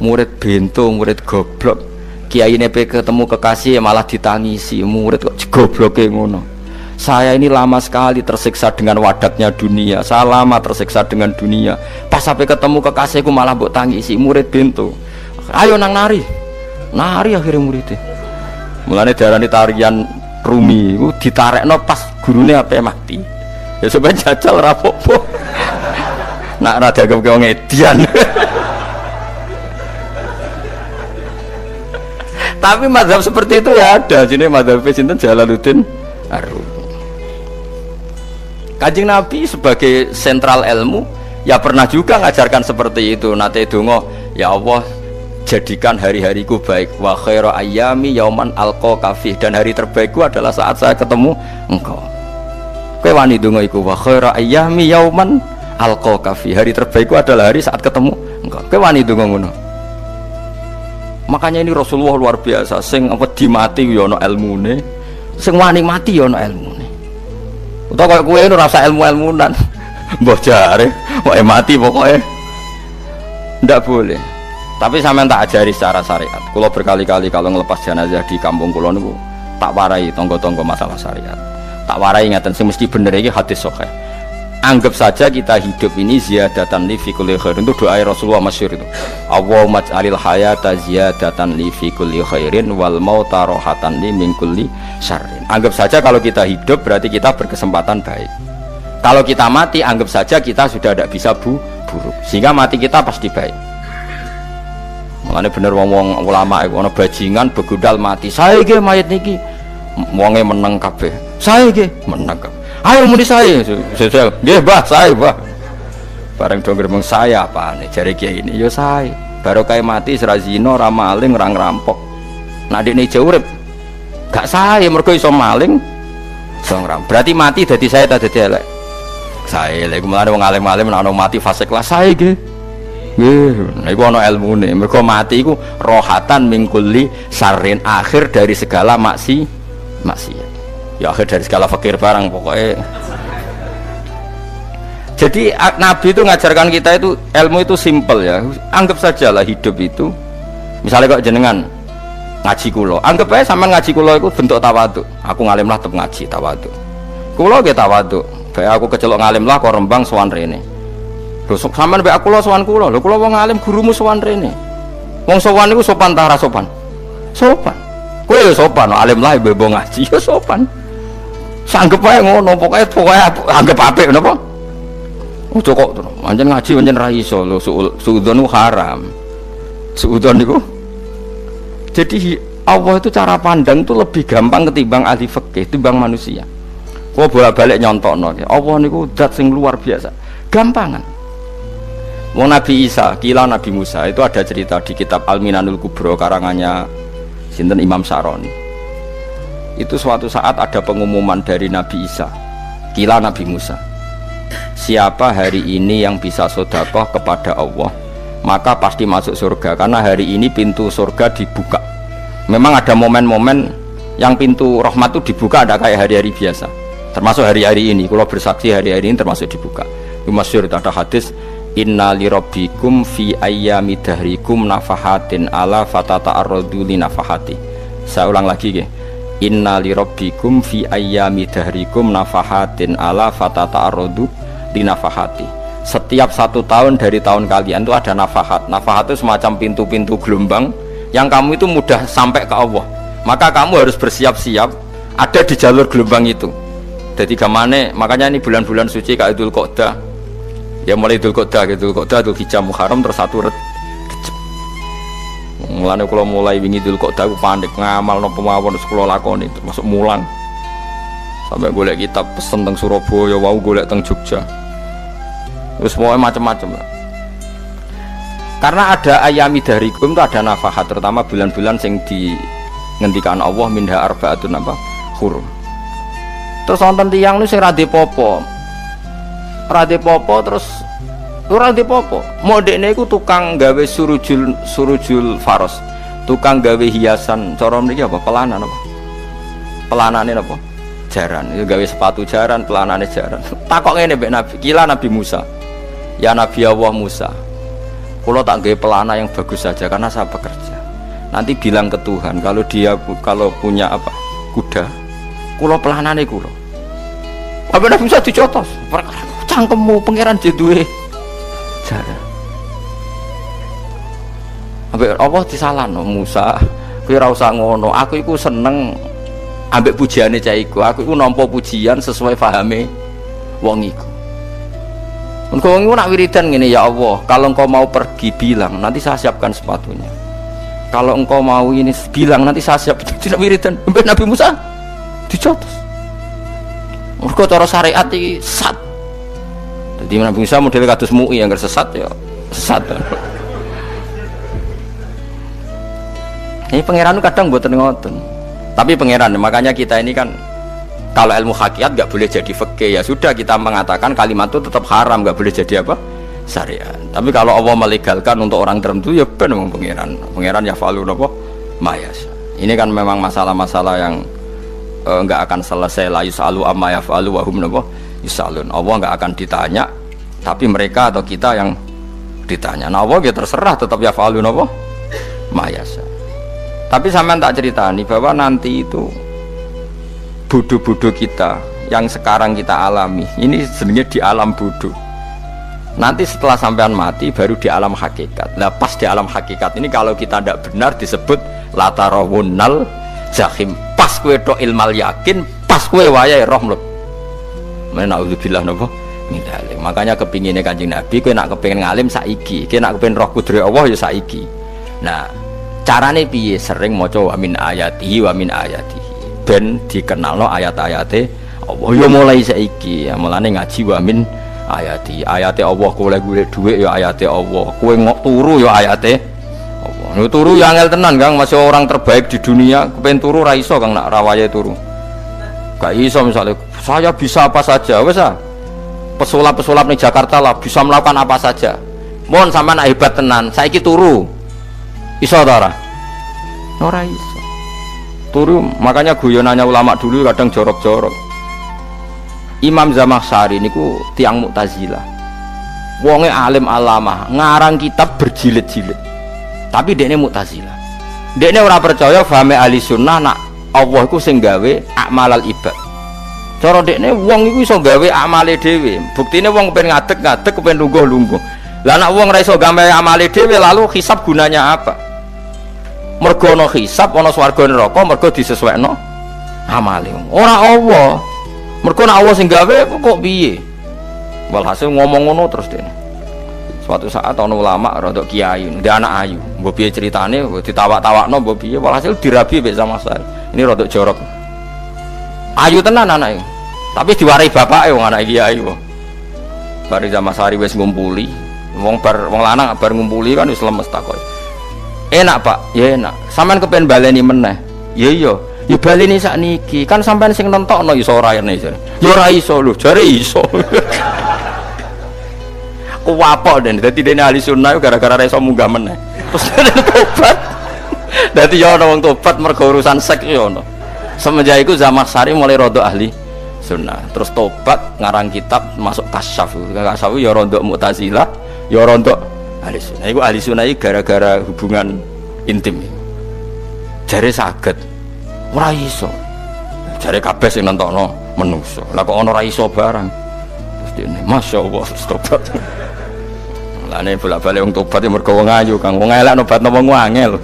Murid bento, murid goblok. Kiyaine pe ketemu kekasih malah ditangisi, murid kok gobloke ngono. Saya ini lama sekali tersiksa dengan wadaknya dunia. Saya lama tersiksa dengan dunia. Pas sampai ketemu kekasihku malah mbok tangisi, murid bento. Ayo nang nari. Nari akhirnya muridnya. Mulane diarani tarian Rumi iku ditarekno pas gurune ape mati. Ya sampeyan jajal ora apa-apa. Nak ra dianggap wong edian. Tapi mazhab seperti itu ya ada. Jenenge mazhab sinten Jalaluddin Ar-Rumi. Kanjeng Nabi sebagai sentral ilmu ya pernah juga ngajarkan seperti itu. Nate donga, ya Allah jadikan hari-hariku baik, wa khairu ayyami yauman alqa kafih, dan hari terbaikku adalah saat saya ketemu engkau. Kowe wani donga iku, wa khairu ayyami yauman alqa kafih, hari terbaikku adalah hari saat ketemu engkau. Kowe wani donga ngono. Makanya ini Rasulullah luar biasa, sing wedi mati ya ana ilmune, sing wani mati ya ana ilmune. Utawa kowe ora usah ilmu-ilmunan. Mbah jare, wae mati pokoknya ndak boleh. Tapi sampean tak ajari secara syariat. Kulo berkali-kali kalau ngelepas jenazah di kampung kulo niku tak warai tonggo-tonggo masalah syariat. Tak warai ngaten sing mesti bener iki hadis sahih. Anggap saja kita hidup ini ziyadatan li fi kulli khairin, itu doa Rasulullah masyhur itu. Allahumma ij'alil hayata ziyadatan li fi kulli khairin wal mauta rohatan li min kulli syarrin. Anggap saja kalau kita hidup berarti kita berkesempatan baik. Kalau kita mati anggap saja kita sudah tidak bisa buruk. Sehingga mati kita pasti baik. Makanya bener wong ulama itu ana bajingan begudal mati. Saya nggih mayit niki. Wonge meneng kabeh. Saya nggih meneng kabeh. Ayo muni saya, nggih Mbah, saya Mbah. Bareng dong gremeng saya apane jare kiai ini ya saya. Baru kae mati ora zina, ora maling, ora ngerampok. Nek dekne ijo urip gak saya mergo iso maling, iso ngerampok. Berarti mati dadi saya ta dadi elek. Saya lek mulane wong alim-alim nek ana mati fase kelas saya nggih. Nggih, niku ana ilmune. Mergo mati iku rohatan mingkuli sarin akhir dari segala maksiat. Ya akhir dari segala fakir barang pokoknya. Jadi Nabi itu ngajarkan kita itu ilmu itu simple ya. Anggap saja lah hidup itu misalnya kok jenengan ngaji kulo, anggap aja sampean ngaji kulo itu bentuk tawaduk. Aku ngalim lah tetep ngaji tawaduk. Kulo ge tawaduk. Bae aku kecelok ngalim lah kok Rembang sowan rene. Lho sampean mbek aku sowan kulo. Lho kulo wong ngalim gurumu sowan rene. Wong sowan niku sopan ta ora sopan? Sopan. Kowe ya sopan, alim lah bebo ngaji ya sopan. Sanggep ae ngono, pokoknya anggap apik napa? Ojo kok pancen ngaji pancen ra iso lho, suudzon haram. Suudzon niku. Jadi Allah itu cara pandang itu lebih gampang ketimbang ahli fikih, ketimbang manusia. Kok bolak-balik nyontokno, Allah niku zat sing luar biasa. Gampangan. Wong Nabi Isa, kila Nabi Musa itu ada cerita di kitab Al-Minanul Kubro karangannya sinten Imam Saroni. Itu suatu saat ada pengumuman dari Nabi Isa, kila Nabi Musa, siapa hari ini yang bisa sedekah kepada Allah maka pasti masuk surga, karena hari ini pintu surga dibuka. Memang ada momen-momen yang pintu rahmat itu dibuka, ada kayak hari-hari biasa, termasuk hari-hari ini. Kalau bersaksi hari-hari ini termasuk dibuka. Itu masyhur, ada hadis inna li rabbikum fi ayyami dahrikum nafahatin ala fatata'arradu li nafahati. Saya ulang lagi ya, inna li rabbikum fi ayyami dahrikum nafahatin ala fatata'arradu li nafahati. Setiap 1 tahun dari tahun kalian itu ada nafahat. Nafahat itu semacam pintu-pintu gelombang yang kamu itu mudah sampai ke Allah, maka kamu harus bersiap-siap ada di jalur gelombang itu. Jadi gamane, makanya ini bulan-bulan suci kayak Dzul Qa'dah ya, mulai Dzul Qa'dah, Dzul Hijjah, Muharram terus 1 Rejab. Mulane kula mulai wingi Dzul Qa'dah aku panik ngamal napa mawon terus kula lakoni, termasuk mulang sampai golek kitab pesen teng Surabaya, wau golek teng Jogja, terus semuanya macam-macam lah. Karena ada ayami darikum itu ada nafahat, terutama bulan-bulan sing dingendikan Allah minha arbaatun apa hurum. Terus wonten tiyang niku sing ra popo terus ora popo. Modekne iku tukang gawe surujul faros, tukang gawe hiasan, cara mriki apa pelanan apa? Pelanane apa? Jaran. Itu gawe sepatu jaran, pelanane jaran. Takok ngene mbek Nabi, kila Nabi Musa. Ya Nabi Allah Musa, kalau tak gawe pelana yang bagus saja karena saya bekerja. Nanti bilang ke Tuhan kalau punya apa kuda, kulo pelanane kulo. Apa Nabi Musa dicotos? Cangkemmu pangeran duwe jaran. Ambek Allah disalahno Musa, kowe ora usah ngono. Aku iku seneng ambek pujiane cah iku. Aku iku nampa pujian sesuai pahame wong iku. Engkau nak wiridan gini, ya Allah, kalau engkau mau pergi bilang, nanti saya siapkan sepatunya. Kalau engkau mau ini bilang, nanti saya siap. Tidak wiridan. Nabi Musa dicotos. Mergo cara syariat iki sesat. Jadi Nabi Musa model kados MUI yang sesat ya sesat. Ini pangeran kadang buat ngoten. Tapi pangeran, makanya kita ini kan kalau ilmu hakikat nggak boleh jadi fikih, ya sudah kita mengatakan kalimat itu tetap haram, nggak boleh jadi apa syariat. Tapi kalau Allah melegalkan untuk orang tertentu ya benar memang pangeran ya falu apa mayas. Ini kan memang masalah-masalah yang nggak akan selesai. La yusalu amma yafalu wa hum yusalun. Allah nggak akan ditanya, tapi mereka atau kita yang ditanya. Nah Allah ya terserah tetap ya falu apa mayas. Tapi sampean tak ceritani bahwa nanti itu bodoh-bodoh kita yang sekarang kita alami ini sebenarnya di alam bodoh. Nanti setelah sampean mati baru di alam hakikat. Nah pas di alam hakikat ini kalau kita tidak benar disebut latarawunnal jahim. Pas kowe tok ilmal yakin, pas kowe wayahe roh mlebu. Naudzubillah napa? Mindale. Makanya kepingine Kanjeng Nabi kowe nak kepengin ngalim saiki, kowe nak kepengin roh kudrat Allah ya saiki. Nah, carane piye? Sering maca wa min ayatihi wa min ayatihi. Ben dikenalno ayat-ayate Allah ya mulai saiki. Ya mulane ngaji wa min ayati. Ayate Allah kowe golek dhuwit ya ayate Allah. Kowe ngok turu ya ayate Allah. Nek turu ya angel tenan, Kang. Masih orang terbaik di dunia, kepen turu ra iso, Kang, nak rawaye turu. Gak iso misalnya saya bisa apa saja wes ah. Pesulap-pesulap ning Jakarta lah bisa melakukan apa saja. Mohon sampean hebat tenan. Saiki turu. Iso ta ora? Ora iso. Turu, makanya guyonannya ulama dulu kadang jorok-jorok. Imam Zamakhsyari niku tiang Mu'tazilah. Wonge alim alama, ngarang kitab berjilid-jilid. Tapi dekne Mu'tazilah. Dekne ora percaya fahame ahli sunnah nak Allah iku sing gawe akmalal ibad. Cara dekne wong iku iso gawe amale dhewe. Buktine wong pengen ngadeg-ngadeg, pengen lungguh-lungguh. Lah nek wong ora iso gawe amale dhewe lalu hisab gunanya apa? Mergo ana hisab, ana swarga neraka, mergo disesuaikno amale. Ora Allah. Mergo nek Allah sing gawe kok piye? Walhasil ngomong ngono terus dene. Suatu saat ana ulama rada kiai, ndek anak ayu. Mbok piye critane, ditawak-tawakno mbok piye, walhasil dirabi mek Zamakhsyari. Ini rada jorok. Ayu tenan anake. Tapi diwarai bapake wong anak kiai kok. Bari Zamakhsyari wis ngumpuli, wong lanang bar ngumpuli kan wis lemes takok. Enak Pak, ya enak. Sampean kepen baleni meneh. Ya iya, ya baleni sakniki. Kan sampean sing nentokno iso ora rene jare. Ya ora iso lho, jare iso. Kuwapok den, dadi dene ahli sunnah gara-gara ora iso munggah meneh. Terus tobat. Dadi ya ana wong tobat mergo urusan seks ya ono. Semenjak iku Zamakhsyari mulai rada ahli sunnah. Terus tobat ngarang kitab masuk kasyaf. Kasyaf ya rada Mu'tazilah, ya rada ahli sunnah. Iku ahli sunnah gara-gara hubungan intim. Jare saged ora iso. Jare kabeh sing nentokno menungso. Lah kok ana ora iso barang. Terus dene masyaallah tobat. Lane bolak-balik wong tobat ya mergo wong ayu, Kang. Wong elek nobatno wong angel.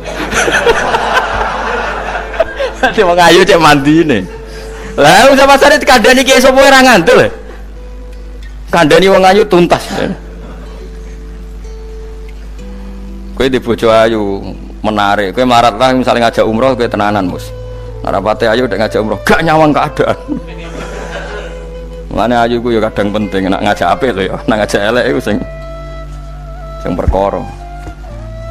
Dadi wong ayu cek mandine. Lah wong Zamakhsyari dikandani ki sapa ora ngandel. Kandani wong ayu tuntas. Kowe di bojo ayu menarik, kowe melarat lah misalnya ngajak umroh kowe tenanan mus. Narapate ayu udah ngajak umroh gak nyawang keadaan. Mulane ayu ku ya kadang penting nak ngajak apik lho ya, nak ngajak elek iku sing perkara.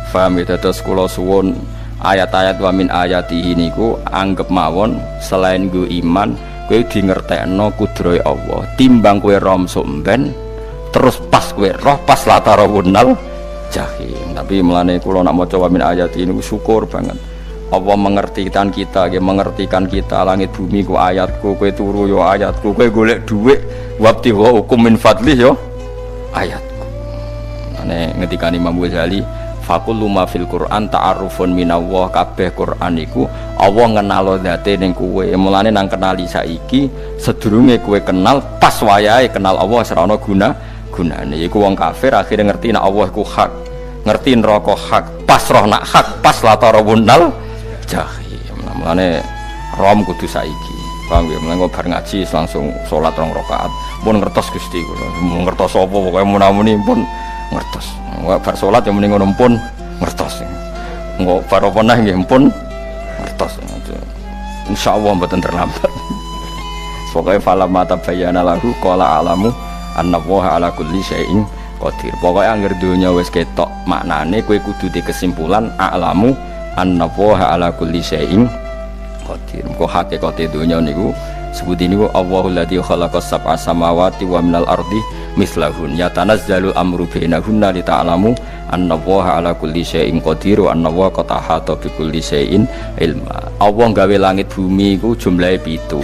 Paham ya, terus kula suwun ayat-ayat wa min ayatihi niku anggap mawon selain go iman kowe di ngertekno kudrohe Allah. Timbang kowe romsuk mben terus pas kowe roh pas latarawunnal jahim. Tapi mulane kula nak maca wa min ayatihi niku syukur banget. Allah mengertikan kita, dia mengertikan kita. Langit bumi ku ayatku, kowe turu yo ayatku, kowe golek dhuwit wabti wa hukum min fadlih yo ayatku. Ane ngendikane Imam Ghazali, faqul ma fil Qur'an ta'arufun minallah, kabeh Qur'an iku Allah ngenalo zate ning kowe. Mulane nang kenali saiki sedurunge kowe kenal pas wayahe kenal Allah ora ana gunane. Iku wong kafir akhire ngerti nek Allah iku hak, ngerti neraka hak, pas roh nak hak, pas latarawunnal jahim. Mulane rom kudu saiki. Paham ya? Mulane bar ngaji langsung salat 2 rakaat. Mun ngertos Gusti kula. Mun ngertos apa pokoke munamuni pun ngertos. Bar salat ya muni ngono pun ngertos. Engko bar apa neh nggih pun ngertos. Insyaallah mboten terlambat. Pokoke falamma tabayyana lahu qala alamu annallaha ala kulli syai'in qadir. Pokoke anggere donya wis ketok maknane kowe kudu di kesimpulan alamu annallaha ala kulli syai'in qadir. Kok hakikate donya niku sebut niku Allahul ladzi khalaqas sab'a samawati wa minal ardi mislahun yatanazzalul amru bainahunna li ta'lamu annallaha ala kulli syai'in qadir wa annallaha qad ahata bi kulli syai'in ilma. Allah gawe langit bumi iku jumlahe 7.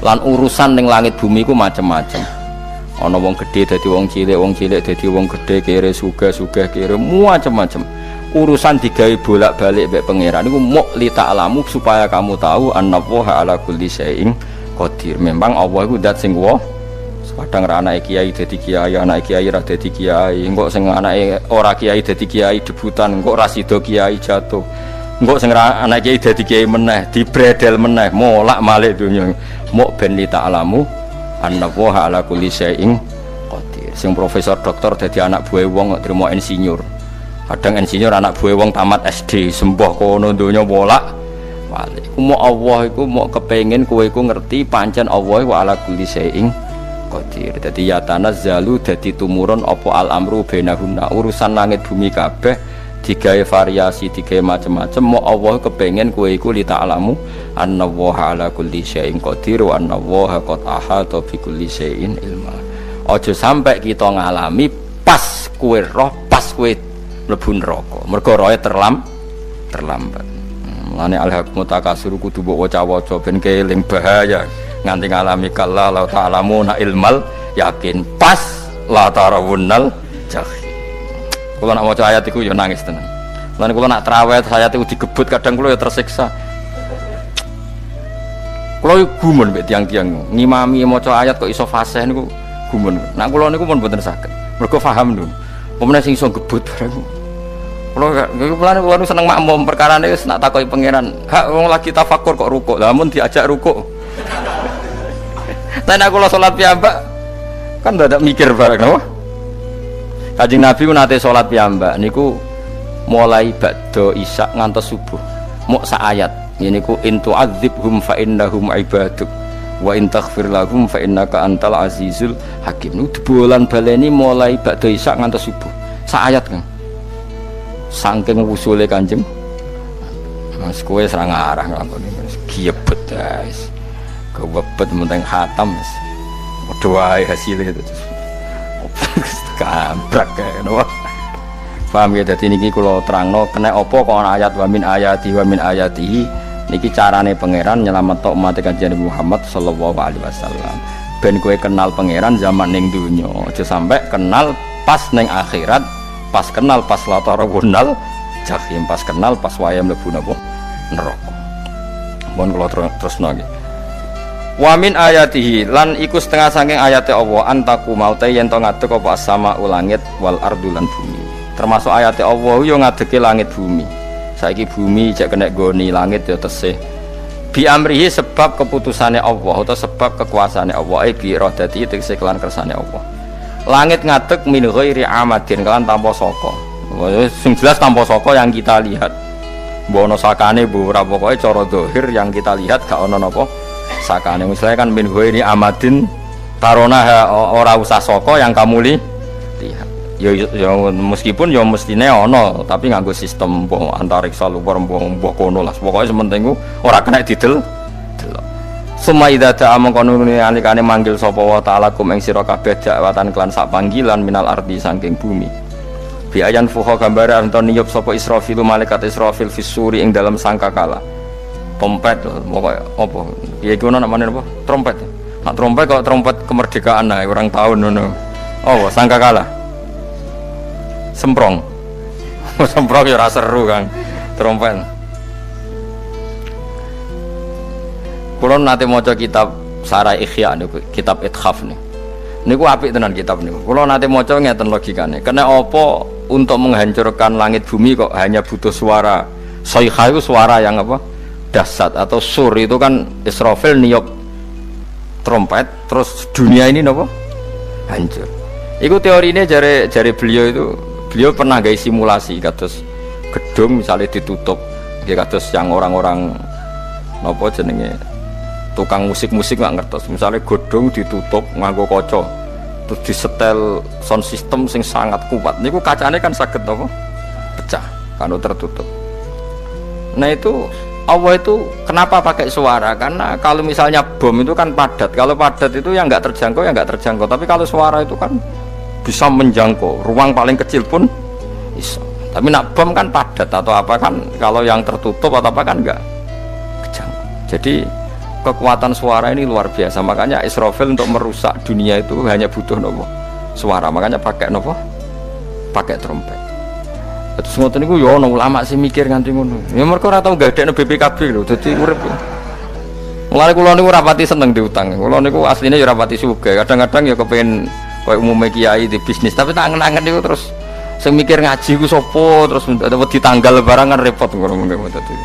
Lan urusan ning langit bumi iku macam-macam. Ana wong gedhe dadi wong cilik dadi wong gedhe, kere sugih kere macam-macam. Urusan digawe bolak-balik mbek pangeran niku muk li ta'lamu supaya kamu tahu annallaha ala kulli syai'in qadir. Memang Allah iku zat sing kadang ra anake kiai dadi kiai, anake kiai ra dadi kiai, engko sing anake ora kiai dadi kiai debutan, engko ra sida kiai jatuh. Engko sing ra anake kiai dadi kiai meneh, dibredel meneh, molak-malik donya. Mok ben li ta'lamu annallaha ala kulli syai'in qadir. Sing profesor doktor dadi anak buah wong kok trimo insinyur. Kadang insinyur anak buah wong tamat SD, sembah kono donya molak-malik. Iku mok Allah iku mok kepengin kowe iku ngerti pancen Allah wa ala kulli syai'in qadir. Dadi ya tanazzalu dadi tumurun apa al amru bainahunna, urusan langit bumi kabeh digawe variasi, digawe macam-macam. Mau Allah kepengin kowe iku li ta'lamu annallaha ala kulli syai'in qadir wa annallaha qad ahata bi kulli syai'in ilma. Aja sampai kita ngalami pas kowe roh, pas kowe mlebu neraka. Mergo roe terlambat. Mulane al-haqmu takasur kudu mbok waca-waca ben keling bahaya. Nganti ngalami kalla la ta'lamuna ilmal yakin pas la tarawunnal jahim. Kula nak maca ayat iku ya nangis tenan. Lan kula nak traweh ayat iku digebut kadang kula ya tersiksa. Kula gumun mbek tiang-tiang ngimami maca ayat kok iso fasih niku gumun. Nak kula niku pun mboten saged. Mergo paham lho. Pemene sing iso gebut bareng. Kula seneng makmum perkarane wis nak takoki pangeran, hak wong lagi tafakur kok rukuk. Lah mun diajak rukuk tapi aku sholat piyambak kan tidak mikir bareng no? Kanjeng Nabi nate sholat piyambak niku mulai ba'da isya ngantos subuh muk sak ayat niku in tu'adzibhum fa innahum ibaduk wa in taghfir lahum fa innaka antal azizul hakim. Niku debolan baleni mulai ba'da isya ngantos subuh sak ayat kan saking usule Kanjeng Mas kowe serang arah nglakoni giebet guys kewebet menteng khatam doa hasilnya itu kabrak kayak no. Paham ya, jadi niki kalau terangno kena opo kok ayat wa min ayati niki carane pangeran nyelametno umat Kanjeng Muhammad sallallahu alaihi wasallam ben kowe kenal pangeran zaman ning dunya aja sampai kenal pas ning akhirat, pas kenal pas latarawunal jahim, pas kenal pas wayah mlebu napa neraka. Mohon kula terusno nggih. Wa min ayatihi lan iku setengah saking ayate Allah antaku maute yen to ngadeg apa as-sama langit wal ardu lan bumi. Termasuk ayate Allah yo ngadege langit bumi. Saiki bumi jek kena goni langit yo tesih. Bi amrihi sebab keputusane Allah atau sebab kekuasaane Allah bi iradati tegese kelan kersane Allah. Langit ngadeg min ghairi amadin kelan tanpa saka. Sing jelas tanpa saka yang kita lihat. Mbono sakane bu ora pokoke cara zahir yang kita lihat gak ono napa sakane. Misalnya kan min ghairi amadin tarona ora usah saka yang kamu lihat. Ya meskipun ya mestine ono tapi nganggo sistem antariksa luar mbok kono lah. Pokoke sementing ku ora kena didel. Suma idza ta'a mangkono alikane manggil sapa wa ta'ala kum ing sira kabeh dakwatan kelan sak panggilan minal ardi saking bumi. Bi ayan fuha gambaran to niyup sapa Israfil malaikat Israfil fisuri ing dalam sangkakala. Trompet pokoknya apa ya iku namanya apa trompet. Nak trompet kok trompet kemerdekaan nah orang tahun ngono. Oh sangkakala. Semprong. Semprong ya ora seru Kang. Trompet. Kulo nate maca kitab Sarah Ikhya niku, kitab Ithaf niku. Niku apik tenan kitab niku. Kulo nate maca ngeten logikane. Kena apa untuk menghancurkan langit bumi kok hanya butuh suara. Sayha itu suara yang apa? Dahsyat atau sur itu kan Israfil niup trompet terus dunia ini napa? Hancur. Iku teorinya jare beliau itu beliau pernah gawe simulasi kados gedung misalnya ditutup ya kados yang orang-orang napa jenenge tukang musik-musik nggak ngertos misalnya godong ditutup nganggo kaca terus disetel sound system sing sangat kuat niku kacane kan saged apa pecah kalau tertutup. Nah itu Allah itu kenapa pakai suara karena kalau misalnya bom itu kan padat, kalau padat itu yang nggak terjangkau ya nggak terjangkau, tapi kalau suara itu kan bisa menjangkau ruang paling kecil pun bisa. Tapi nak bom kan padat atau apa kan kalau yang tertutup atau apa kan nggak kejangkau. Jadi kekuatan suara ini luar biasa, makanya Israfil untuk merusak dunia itu hanya butuh nopo suara, makanya pakai nopo pakai trompet. Terus ngoten niku yo ono ulama sing mikir nganti ngono. Ya mergo ora tau gadekno BPKB lho, dadi urip. Mulane kula niku rapati seneng diutang. Kula niku asline ya rapati sugih. Kadang-kadang ya kepengin koyo umume kiai di bisnis, tapi tak angen-angen niku terus sing mikir ngaji ku sapa, terus wedi tanggal barang kan repot ngono mengko dadi.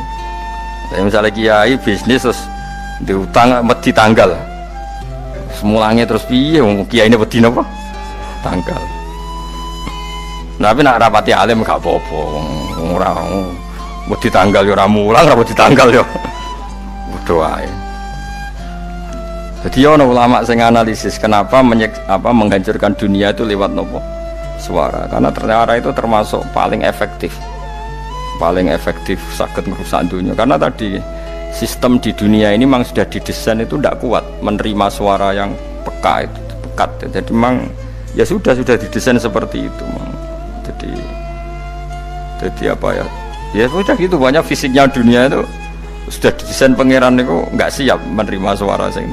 Saya misalnya kiai bisnis terus diutang wedi tanggal. Semulanya terus piye wong kiai ini wedi napa? Tanggal. Tapi nak rapati alim gak apa-apa. Ora wedi tanggal ya ora mulang, ora wedi tanggal ya. Bodho wae. Jadi ono ulama sing analisis kenapa menghancurkan dunia itu lewat nopo? Suara. Karena ternyata itu termasuk paling efektif sakit merusak dunia. Karena tadi sistem di dunia ini memang sudah didesain itu tidak kuat menerima suara yang pekat. Jadi memang ya sudah didesain seperti itu. Memang. Jadi apa ya? Ya sudah gitu, banyak fisiknya dunia itu sudah didesain pangeran itu nggak siap menerima suara sing.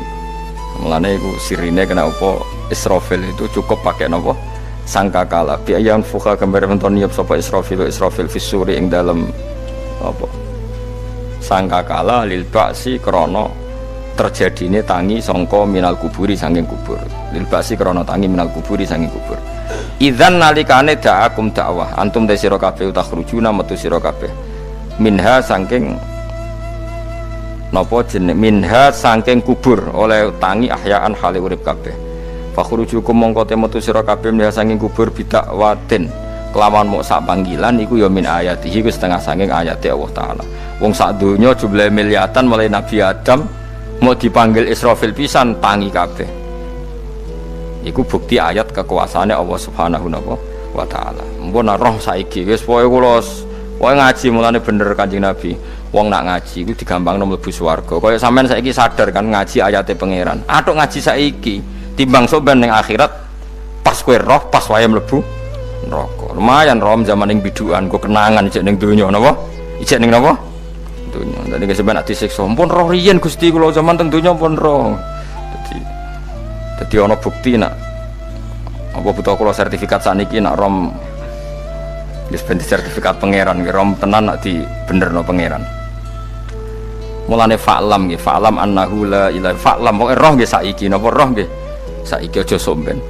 Mulane iku sirine kena apa Israfil itu cukup pakai napa sangkakala bi ayyan fuka gambar menton niap sapa Israfil fisuri ing dalem apa sangkakala lil ba'si krana terjadine tangi sangka minal kuburi saking kubur lil ba'si krana tangi minal kuburi saking kubur idzan nalikane da'akum dakwah antum de sira kabeh takhrujuna metu sira kabeh minha saking napa jeneng minha saking kubur oleh tangi ahyaan hale urip kabeh fakhrujukum mongko metu sira kabeh minha saking kubur bidakwatin kelawan mok sak panggilan iku ya min ayatihi ku setengah saking ayate Allah taala wong sak donya jumlah miliatan mulai Nabi Adam mau dipanggil Israfil pisan tangi kabeh iku bukti ayat kekuasaane Allah Subhanahu wa taala mpun roh saiki wis pokoke kula ngaji mulane bener Kanjeng Nabi wong nak ngaji iku digampangno mlebu swarga. Kaya sampean saiki sadar kan ngaji ayate pangeran. Atuk ngaji saiki timbang soban ning akhirat pas kowe roh pas wae mlebu neraka. Lumayan rom zaman ning bidukan kok kenangan ijek ning donya napa? Ijek ning napa? Donya. Dadi sampean nak disiksa pun roh riyen Gusti kula zaman teng donya pun roh. Dadi ana bukti nak apa butuh kula sertifikat saniki nak rom wis ben sertifikat pangeran rom tenan nak di benerno pangeran. Mulane fa'lam nggih, fa'lam annahu la ilaha fa'lam pokoke roh nggih saiki napa roh nggih saiki aja somben.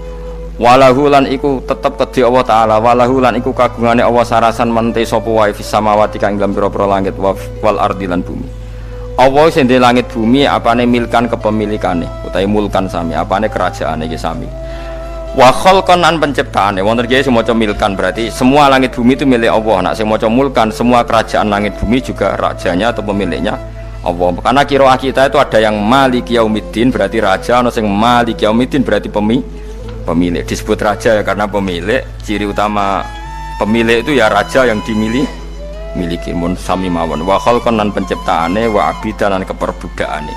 Walahu lan iku tetep kedhi Allah taala, walahu lan iku kagungane Allah sarasan mente sapa wae fis samawati kang ing pira-pira langit wal ardi lan bumi. Allah sing ndek langit bumi apane milkan kepemilikane utawi mulkan sami, apane kerajaane iki sami. Wa khalqan an penciptaane wonten kiye sing maca milkan berarti semua langit bumi itu milik Allah. Nek sing maca mulkan semua kerajaan langit bumi juga rajanya atau pemiliknya Allah. Karena qiraah kita itu ada yang Maliki Yaumiddin berarti raja, ana sing Maliki Yaumiddin berarti pemilik. Disebut raja ya karena pemilik. Ciri utama pemilik itu ya raja yang miliki mun sami mawon. Wa khalqan lan penciptaane wa abidan lan keperbudakane.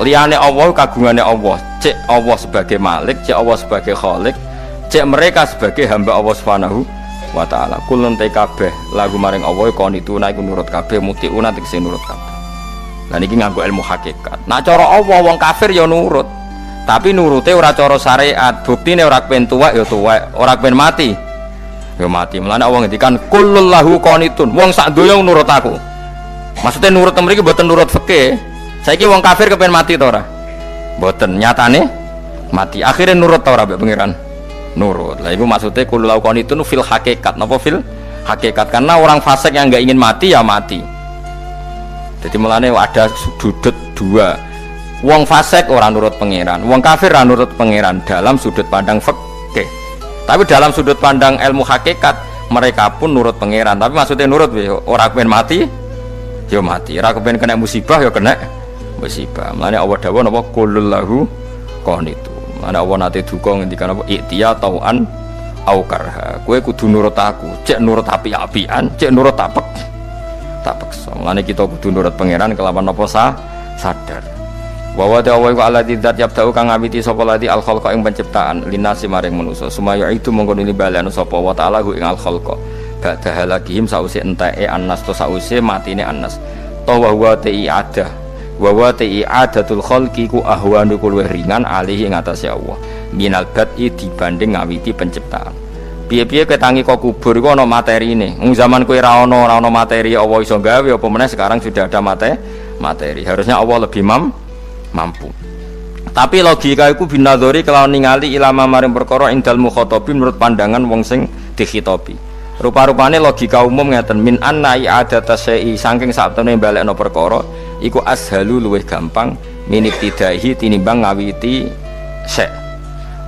Liyane Allah kagungane Allah, cek Allah sebagai Malik, cek Allah sebagai Khalik, cek mereka sebagai hamba Allah Subhanahu wa taala. Kulun te kabeh lagu maring Allah konituna iku nurut kabeh mutiuna tegese nurut kabeh. Lah niki nganggo ilmu hakikat. Nah cara Allah wong kafir ya nurut. Tapi nurute ora cara syariat. Buktine ora kepen tuwek ya tuwek, ora kepen mati ya mati. Mulane Allah ngendikan kullul lahu qanitun. Wong sak donya nurut aku. Maksudnya nurut mriki mboten nurut fikih. Saiki wong kafir kepen mati ta ora? Mboten, nyatane mati. Akhirnya nurut ta ora mbek pangeran? Nurut. Lah iku maksudnya kullul lahu qanitun fil hakikat. Napa fil hakikat? Karena orang fasik yang enggak ingin mati ya mati. Jadi mulane ada sudut dua. Wong fasik orang nurut pangeran, wong kafir ora nurut pangeran dalam sudut pandang fikih. Tapi dalam sudut pandang ilmu hakikat mereka pun nurut pangeran. Tapi maksudnya nurut ora kepen mati, ya mati. Ora kepen kena musibah ya kena musibah. Mulane Allah dawuh napa qulul lahu qanitun. Mulane Allah nate duka ngendikan apa iktiya tauan au karha. Kowe kudu nurut aku, cek nurut api-apian, cek nurut tak paksa. Mulane kita kudu nurut pangeran kelawan apa sadar. Wa wa ta'ala wa alladzi dzat yabda'u kang ngawiti sapa lati al khalqa ing penciptaan linasi maring manusa sumaya itu mongko nili balanu sapa wa ta'ala ing al khalqa ba'da halakihim sause enteke annas to sause matine annas to wa wa ta'adatul khalqi ku ahwanu luwih ringan alihi ing atase Allah minal bad'i dibanding ngawiti penciptaan. Piye-piye ketangi kok kubur iku ana materine. Wong zaman kowe ra ana materi Allah iso gawe apa meneh sekarang sudah ada materi. Harusnya Allah lebih mampu. Tapi logika iku binadzori kelawan ningali ilama maring perkara indal mukhatabin menurut pandangan wong sing dikhitobi. Rupa-rupane logika umum ngeten min anna i'adata syai'i saking saktemene balekno perkara iku ashalu luwih gampang minibtidaihi tinimbang ngawiti syai'.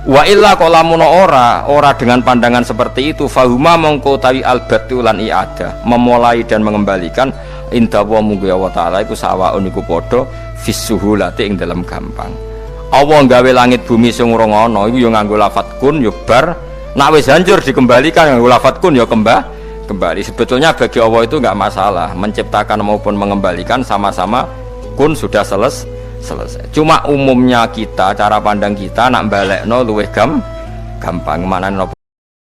Wa illa qalamun ora dengan pandangan seperti itu fahuma mongko tawi albatu lan i'adah memulai dan mengembalikan inda wa munggu Allah taala iku sawaun iku padha fisuhulati ing dalam gampang. Allah gawe langit bumi sing ora ana iku ya nganggo lafat kun ya bar, nak wis hancur dikembalikan nganggo lafat kun ya kembali. Sebetulnya bagi Allah itu enggak masalah, menciptakan maupun mengembalikan sama-sama kun sudah selesai. Cuma umumnya kita, cara pandang kita nak balekno luwih gampang. Manane napa